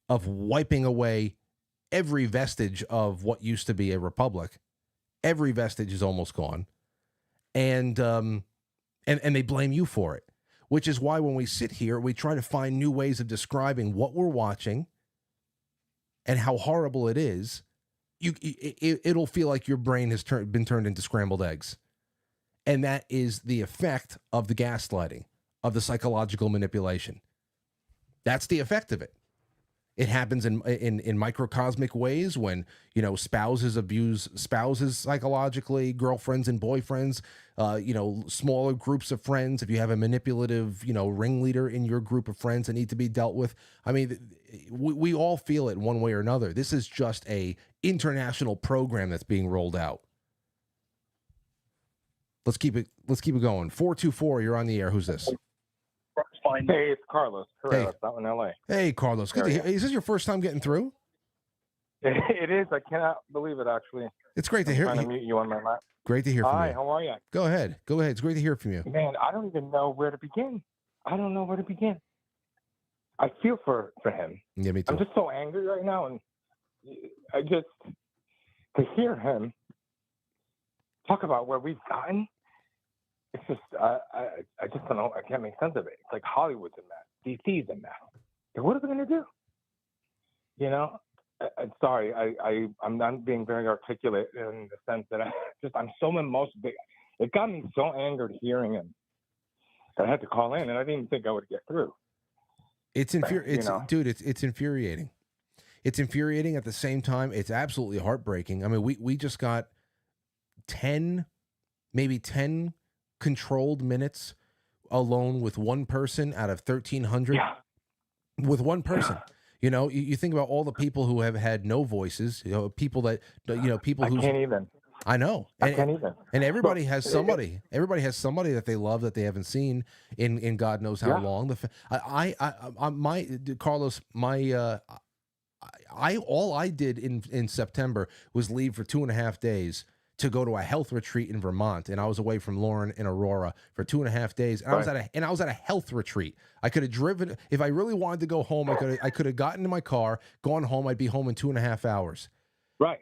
of wiping away every vestige of what used to be a republic. Every vestige is almost gone. And they blame you for it, which is why when we sit here, we try to find new ways of describing what we're watching and how horrible it is. It'll feel like your brain has been turned into scrambled eggs. And that is the effect of the gaslighting, of the psychological manipulation. That's the effect of it. It happens in microcosmic ways when, spouses abuse spouses psychologically, girlfriends and boyfriends, smaller groups of friends. If you have a manipulative, ringleader in your group of friends that need to be dealt with. I mean, we all feel it one way or another. This is just a international program that's being rolled out. Let's keep it going. 424, you're on the air. Who's this? Hey, it's Carlos. Hey. Out in LA. Hey, Carlos. Good to hear. Is this your first time getting through? It is. I cannot believe it, actually. It's great to hear. Trying to mute you on my lap. Great to hear from you. Hi, how are you? Go ahead. It's great to hear from you. Man, I don't even know where to begin. I don't know where to begin. I feel for him. Yeah, me too. I'm just so angry right now, and to hear him talk about where we've gotten. It's just, I just don't know. I can't make sense of it. It's like Hollywood's a mess. DC's a mess. What are we going to do? I'm sorry. I'm not being very articulate in the sense that I'm so emotional. It got me so angered hearing him that I had to call in, and I didn't even think I would get through. It's infuriating. Dude, it's infuriating. It's infuriating at the same time. It's absolutely heartbreaking. I mean, we just got 10 controlled minutes alone with one person out of 1,300. Yeah. With one person. You think about all the people who have had no voices, people that, people who can't even. I know. I can't even. And everybody has somebody. Everybody has somebody that they love that they haven't seen in God knows how long. Carlos, all I did in September was leave for 2.5 days to go to a health retreat in Vermont, and I was away from Lauren and Aurora for 2.5 days. And I was at a health retreat. I could have driven if I really wanted to go home. I could have gotten in my car, gone home. I'd be home in 2.5 hours. Right.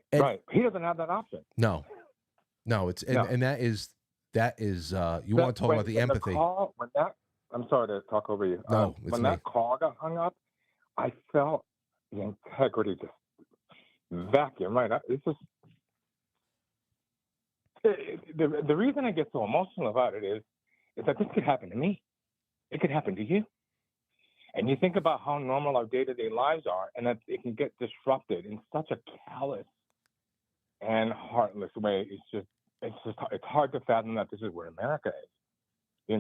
He doesn't have that option. No. And that is you want to talk about the empathy. I'm sorry to talk over you. No, when that call got hung up, I felt the integrity just vacuum. Right. It's just. The reason I get so emotional about it is that this could happen to me. It could happen to you. And you think about how normal our day-to-day lives are, and that it can get disrupted in such a callous and heartless way. It's hard to fathom that this is where America is.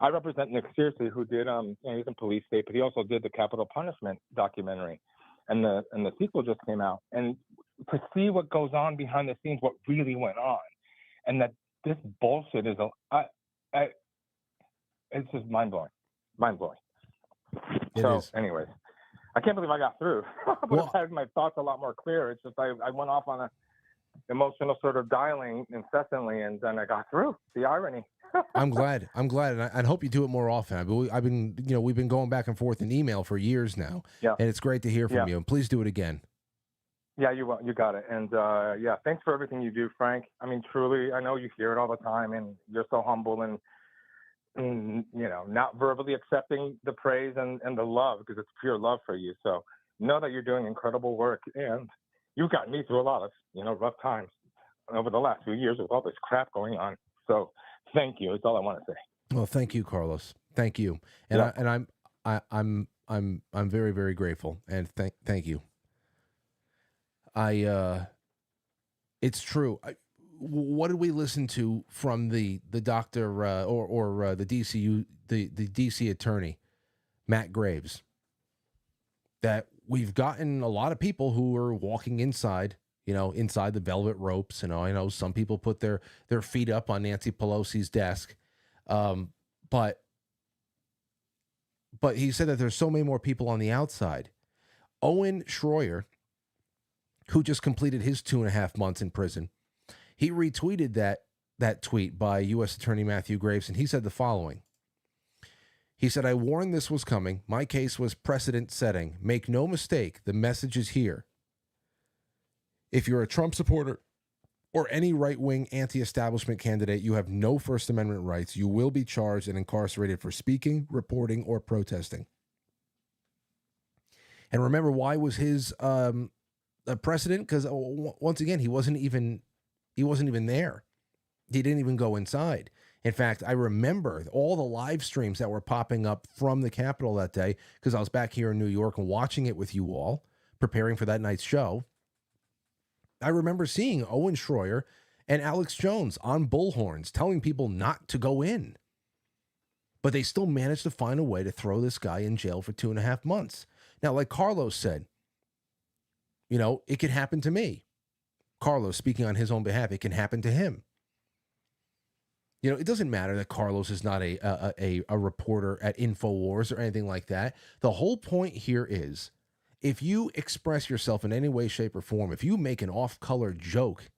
I represent Nick Searcy, who did he's in police state, but he also did the Capital Punishment documentary, and the sequel just came out. And to see what goes on behind the scenes, what really went on. And that this bullshit is it's just mind blowing. It So, is. anyways, I can't believe I got through. I would have had my thoughts a lot more clear. It's just I went off on a emotional sort of dialing incessantly, and then I got through. The irony. I'm glad, and I hope you do it more often. I've been, we've been going back and forth in email for years now, Yeah. and it's great to hear from you. And please do it again. Yeah, you got it. And yeah, thanks for everything you do, Frank. I mean, truly, I know you hear it all the time, and you're so humble and not verbally accepting the praise and the love, because it's pure love for you. So know that you're doing incredible work, and you've gotten me through a lot of rough times over the last few years with all this crap going on. So thank you. That's all I want to say. Well, thank you, Carlos. Thank you, and I'm very, very grateful, and thank you. It's true. What did we listen to from the doctor or the DC attorney, Matt Graves? That we've gotten a lot of people who are walking inside, inside the velvet ropes. I know some people put their feet up on Nancy Pelosi's desk, but he said that there's so many more people on the outside. Owen Schroyer, who just completed his 2.5 months in prison, he retweeted that tweet by U.S. Attorney Matthew Graves, and he said the following. He said, "I warned this was coming. My case was precedent-setting. Make no mistake, the message is here. If you're a Trump supporter or any right-wing anti-establishment candidate, you have no First Amendment rights. You will be charged and incarcerated for speaking, reporting, or protesting." And remember, why was his a precedent? Because once again, he wasn't even there. He didn't even go inside. In fact, I remember all the live streams that were popping up from the Capitol that day, because I was back here in New York and watching it with you all, preparing for that night's show. I remember seeing Owen Schroyer and Alex Jones on bullhorns telling people not to go in. But they still managed to find a way to throw this guy in jail for 2.5 months. Now, like Carlos said, it could happen to me. Carlos, speaking on his own behalf, it can happen to him. It doesn't matter that Carlos is not a reporter at InfoWars or anything like that. The whole point here is, if you express yourself in any way, shape, or form, if you make an off-color joke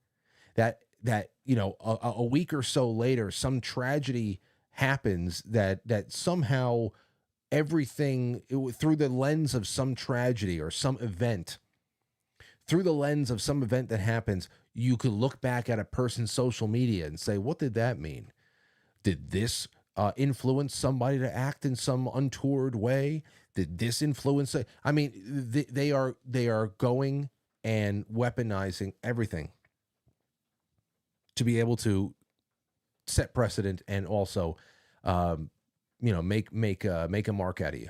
that a week or so later, some tragedy happens that somehow everything, through the lens of some tragedy or some event, through the lens of some event that happens, you could look back at a person's social media and say, what did that mean? Did this influence somebody to act in some untoward way? Did this influence? I mean, they are going and weaponizing everything to be able to set precedent and also, make a mark out of you.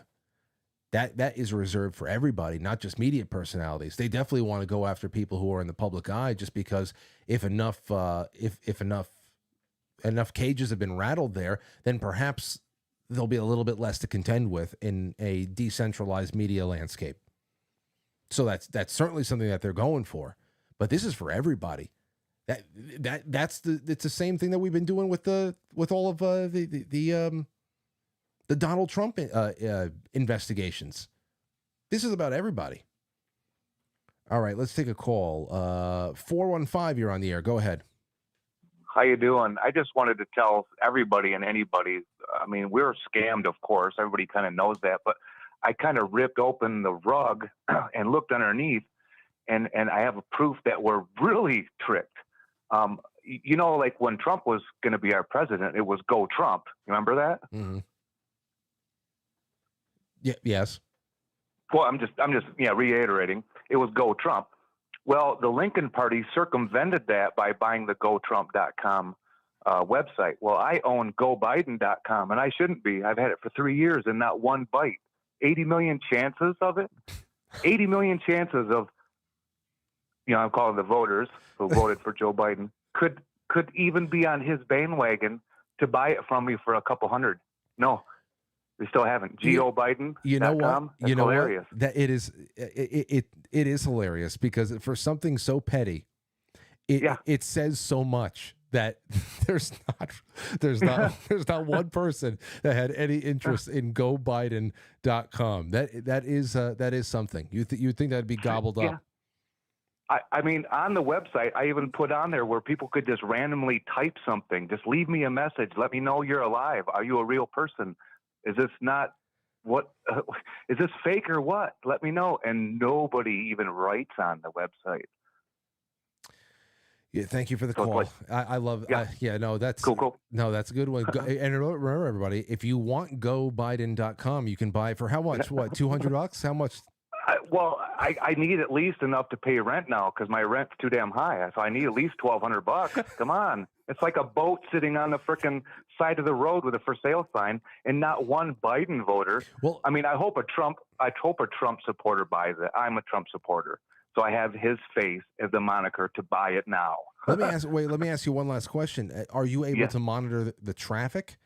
That is reserved for everybody, not just media personalities. They definitely want to go after people who are in the public eye, just because if enough cages have been rattled there, then perhaps there'll be a little bit less to contend with in a decentralized media landscape. So that's certainly something that they're going for. But this is for everybody. It's the same thing that we've been doing with all of the Donald Trump investigations. This is about everybody. All right, let's take a call. 415, you're on the air. Go ahead. How you doing? I just wanted to tell everybody and anybody, I mean, we're scammed, of course. Everybody kind of knows that. But I kind of ripped open the rug and looked underneath, and I have a proof that we're really tricked. Like when Trump was going to be our president, it was Go Trump. Remember that? Mm-hmm. Yeah. Yes. Well, I'm just reiterating. It was Go Trump. Well, the Lincoln Party circumvented that by buying the GoTrump.com website. Well, I own GoBiden.com, and I shouldn't be. I've had it for 3 years and not one bite. 80 million chances of it. 80 million chances of, I'm calling the voters who voted for Joe Biden, could even be on his bandwagon to buy it from me for a couple hundred. No. We still haven't. GoBiden.com. You know what? That's hilarious. That it is hilarious because for something so petty, it says so much. that there's not one person that had any interest in GoBiden.com. That is something. You think that'd be gobbled up? I mean, on the website, I even put on there where people could just randomly type something. Just leave me a message. Let me know you're alive. Are you a real person? Is this not what? Is this fake or what? Let me know. And nobody even writes on the website. Yeah, thank you for the call. I love. No, that's cool. No, that's a good one. And remember, everybody, if you want GoBiden.com, you can buy it for how much? What, $200? How much? I need at least enough to pay rent now because my rent's too damn high. So I need at least $1,200. Come on. It's like a boat sitting on the frickin' side of the road with a for sale sign and not one Biden voter. Well, I mean, I hope a Trump supporter buys it. I'm a Trump supporter. So I have his face as the moniker to buy it now. Let me ask you one last question. Are you able to monitor the traffic,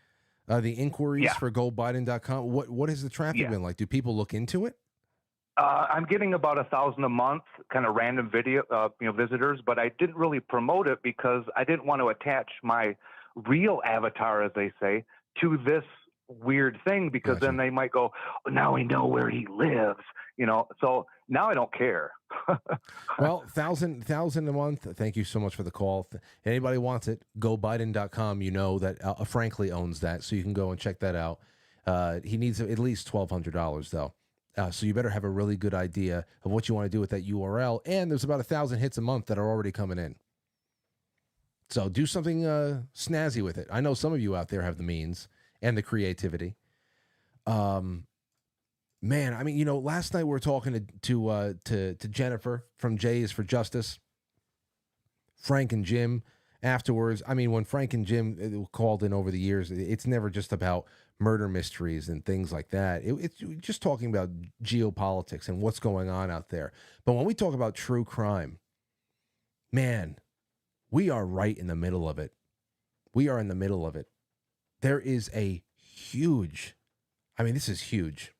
the inquiries for GoBiden.com? What has the traffic been like? Do people look into it? I'm getting about 1,000 a month, kind of random visitors, but I didn't really promote it because I didn't want to attach my real avatar, as they say, to this weird thing because then they might go, oh, now we know where he lives, So now I don't care. Well, 1,000 a month. Thank you so much for the call. Anybody wants it, GoBiden.com. You know that Frankly owns that, so you can go and check that out. He needs at least $1,200 though. So you better have a really good idea of what you want to do with that URL. And there's about 1,000 hits a month that are already coming in. So do something snazzy with it. I know some of you out there have the means and the creativity. Man, I mean, last night we were talking to Jennifer from J is for Justice, Frank and Jim afterwards. I mean, when Frank and Jim called in over the years, it's never just about murder mysteries and things like that. It's just talking about geopolitics and what's going on out there. But when we talk about true crime, man, we are right in the middle of it. We are in the middle of it. There is a huge, this is huge,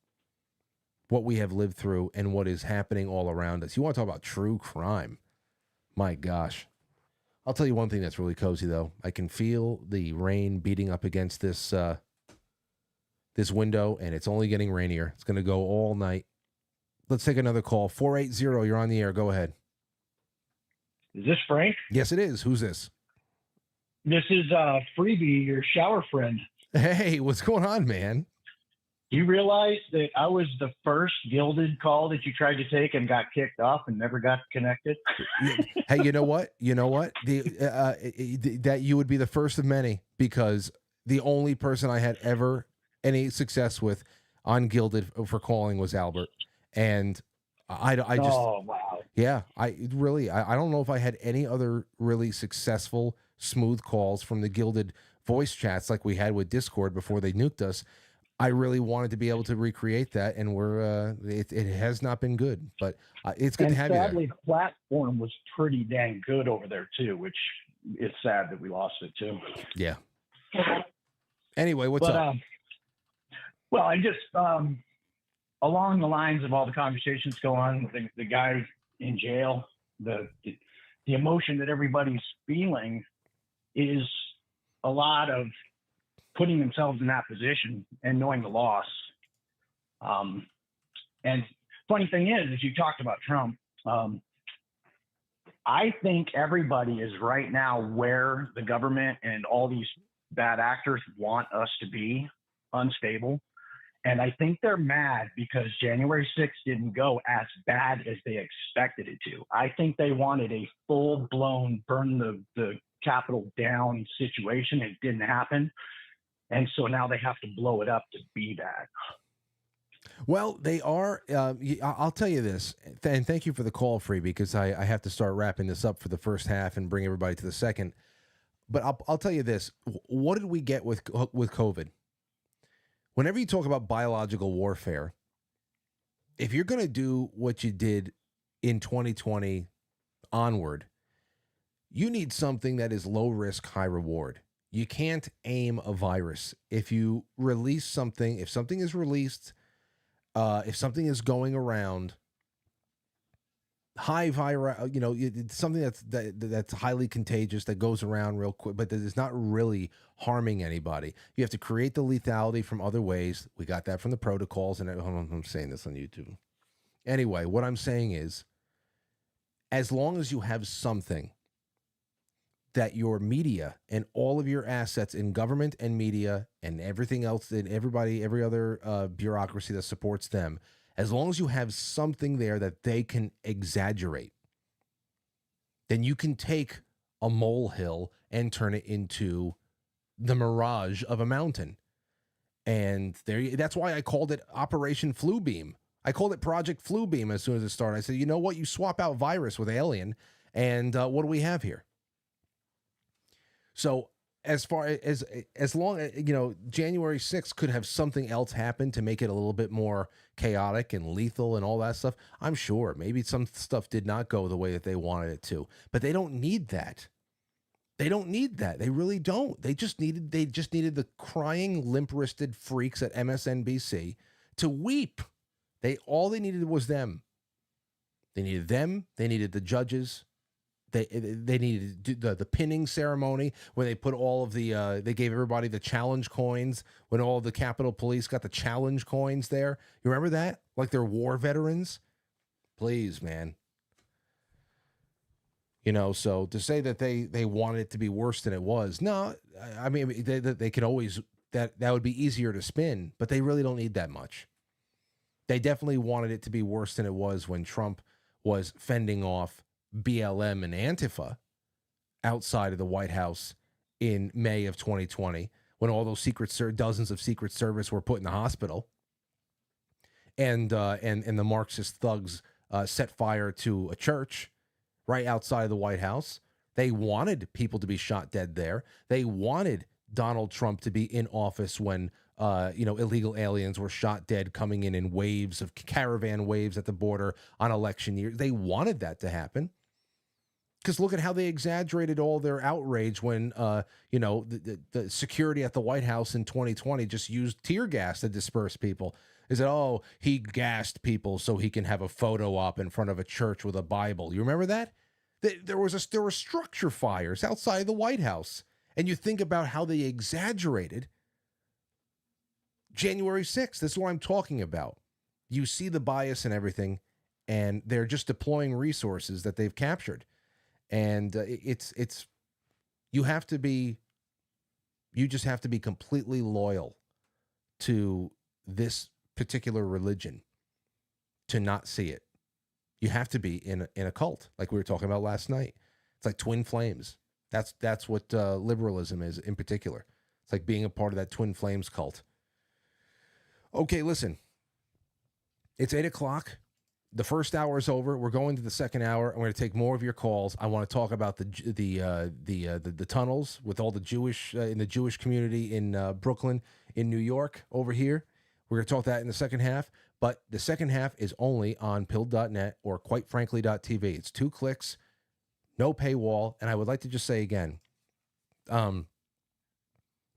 what we have lived through and what is happening all around us. You want to talk about true crime? My gosh. I'll tell you one thing that's really cozy, though. I can feel the rain beating up against this window, and it's only getting rainier. It's going to go all night. Let's take another call. 480, you're on the air. Go ahead. Is this Frank? Yes, it is. Who's this? This is Freebie, your shower friend. Hey, what's going on, man? You realize that I was the first gilded call that you tried to take and got kicked off and never got connected? Hey, you know what? That you would be the first of many, because the only person I had ever any success with on Gilded for calling was Albert. And I just, oh, wow. Yeah, I don't know if I had any other really successful, smooth calls from the Gilded voice chats like we had with Discord before they nuked us. I really wanted to be able to recreate that, and it has not been good, but it's good to have you there. Sadly, the platform was pretty dang good over there too, which is sad that we lost it too. Yeah. Anyway, what's up? Well, I just along the lines of all the conversations go on, the guy in jail, the emotion that everybody's feeling is a lot of putting themselves in that position and knowing the loss. And funny thing is you talked about Trump. I think everybody is right now where the government and all these bad actors want us to be, unstable. And I think they're mad because January 6th didn't go as bad as they expected it to. I think they wanted a full-blown burn the Capitol down situation. It didn't happen. And so now they have to blow it up to be that. Well, they are. I'll tell you this, and thank you for the call, Free, because I have to start wrapping this up for the first half and bring everybody to the second. But I'll tell you this. What did we get with COVID? Whenever you talk about biological warfare, if you're going to do what you did in 2020 onward, you need something that is low risk, high reward. You can't aim a virus. If you release something, if something is released, if something is going around, high viral, it's something that's highly contagious that goes around real quick, but that is not really harming anybody. You have to create the lethality from other ways. We got that from the protocols, and I'm saying this on YouTube. Anyway, what I'm saying is, as long as you have something that your media and all of your assets in government and media and everything else, and every other bureaucracy that supports them, as long as you have something there that they can exaggerate, then you can take a molehill and turn it into the mirage of a mountain. And that's why I called it Operation Flu Beam. I called it Project Flu Beam as soon as it started. I said, you know what? You swap out virus with alien, and what do we have here? So as long as, January 6th could have something else happen to make it a little bit more chaotic and lethal and all that stuff, I'm sure. Maybe some stuff did not go the way that they wanted it to. But they don't need that. They don't need that. They really don't. They just needed the crying, limp-wristed freaks at MSNBC to weep. All they needed was them. They needed them. They needed the judges. They needed the pinning ceremony where they put all of the they gave everybody the challenge coins when all the Capitol Police got the challenge coins there. You remember that? Like they're war veterans. Please, man. So to say that they wanted it to be worse than it was, no. I mean, they could always, that would be easier to spin, but they really don't need that much. They definitely wanted it to be worse than it was when Trump was fending off BLM and Antifa outside of the White House in May of 2020, when all those dozens of Secret Service were put in the hospital, and the Marxist thugs set fire to a church right outside of the White House. They wanted people to be shot dead there. They wanted Donald Trump to be in office when illegal aliens were shot dead coming in waves of caravan waves at the border on election year. They wanted that to happen. Because look at how they exaggerated all their outrage when, the security at the White House in 2020 just used tear gas to disperse people. Is that, he gassed people so he can have a photo op in front of a church with a Bible. You remember that? There were structure fires outside of the White House. And you think about how they exaggerated January 6th. This is what I'm talking about. You see the bias and everything, and they're just deploying resources that they've captured. And you just have to be completely loyal to this particular religion to not see it. You have to be in a cult, like we were talking about last night. It's like twin flames. That's what liberalism is in particular. It's like being a part of that twin flames cult. Okay, listen. It's 8:00. The first hour is over. We're going to the second hour. I'm going to take more of your calls. I want to talk about the tunnels with all the Jewish in the Jewish community in Brooklyn, in New York, over here. We're going to talk that in the second half. But the second half is only on pilled.net or quitefrankly.tv. It's 2 clicks, no paywall. And I would like to just say again,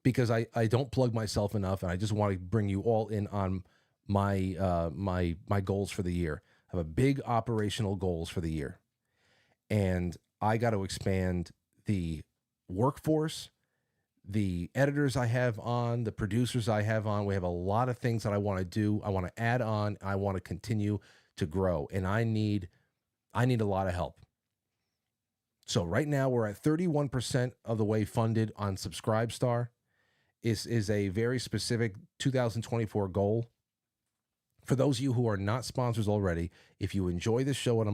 because I don't plug myself enough, and I just want to bring you all in on my my goals for the year. I have a big operational goals for the year, and I got to expand the workforce, the editors I have on, the producers I have on. We have a lot of things that I want to do. I want to add on. I want to continue to grow, and I need a lot of help. So right now we're at 31% of the way funded on Subscribestar. Is a very specific 2024 goal. For those of you who are not sponsors already, if you enjoy this show on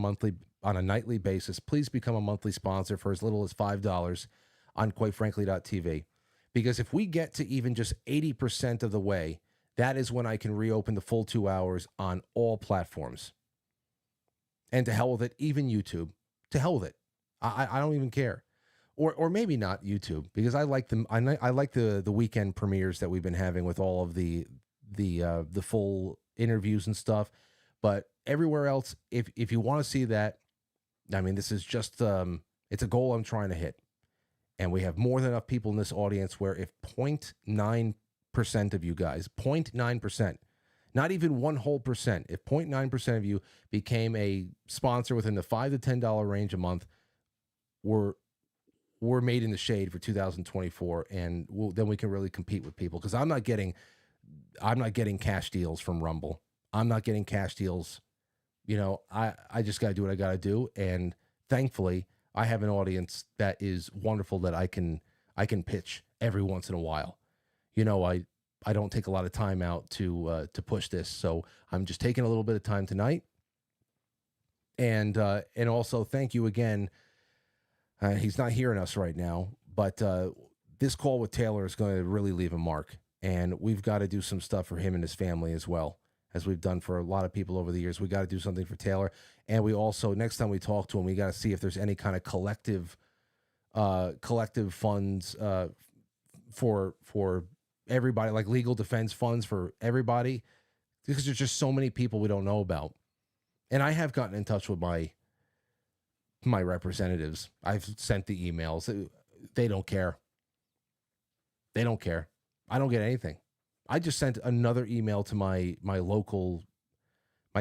a nightly basis, please become a monthly sponsor for as little as $5 on quitefrankly.tv. Because if we get to even just 80% of the way, that is when I can reopen the full 2 hours on all platforms. And to hell with it, even YouTube. To hell with it. I don't even care. Or maybe not YouTube, because I like them. I like the weekend premieres that we've been having with all of the full interviews and stuff. But everywhere else, if you want to see that, I mean, this is just it's a goal I'm trying to hit. And we have more than enough people in this audience where if 0.9% of you guys, 0.9%, not even 1% if 0.9% of you became a sponsor within the $5 to $10 range a month, we're made in the shade for 2024, and then we can really compete with people. Because I'm not getting cash deals from Rumble. I'm not getting cash deals. You know, I just got to do what I got to do, and thankfully, I have an audience that is wonderful that I can pitch every once in a while. You know, I don't take a lot of time out to push this, so I'm just taking a little bit of time tonight. And also thank you again. He's not hearing us right now, but this call with Taylor is going to really leave a mark, and we've got to do some stuff for him and his family as well, as we've done for a lot of people over the years. We got to do something for Taylor, and we also, next time we talk to him, we got to see if there's any kind of collective funds for everybody, like legal defense funds for everybody, because there's just so many people we don't know about. And I have gotten in touch with my representatives. I've sent the emails. They don't care. They don't care. I don't get anything. I just sent another email to my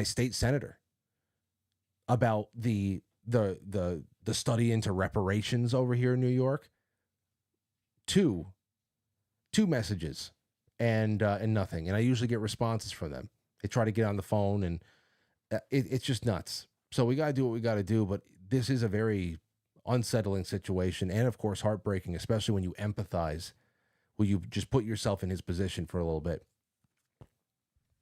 state senator about the study into reparations over here in New York. Two messages and nothing. And I usually get responses from them. They try to get on the phone, and it's just nuts. So we got to do what we got to do, but this is a very unsettling situation, and of course heartbreaking, especially when you empathize, when you just put yourself in his position for a little bit.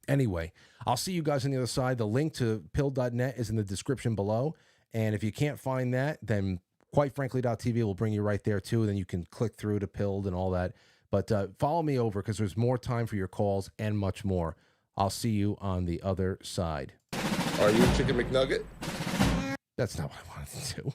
Anyway, I'll see you guys on the other side. The link to pilled.net is in the description below, and if you can't find that, then quitefrankly.tv will bring you right there too. Then you can click through to Pilled and all that. But follow me over, because there's more time for your calls and much more. I'll see you on the other side. Are you a Chicken McNugget? That's not what I wanted to do.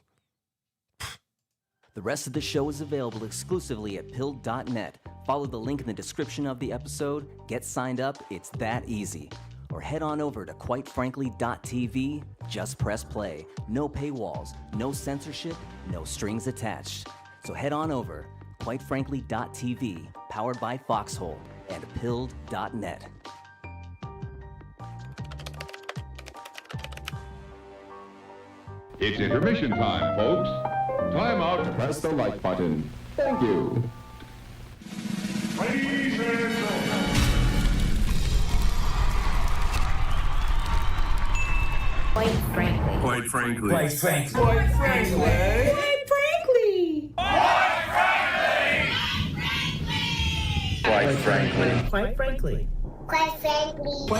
The rest of the show is available exclusively at pilled.net. Follow the link in the description of the episode. Get signed up. It's that easy. Or head on over to quitefrankly.tv. Just press play. No paywalls, no censorship, no strings attached. So head on over. quitefrankly.tv, powered by Foxhole, and pilled.net. It's intermission time, folks. Time out to press the like button. Thank you. Ladies and gentlemen. Quite frankly. Quite frankly. Quite frankly. Quite frankly. Quite frankly. Quite frankly. Quite frankly. Quite frankly.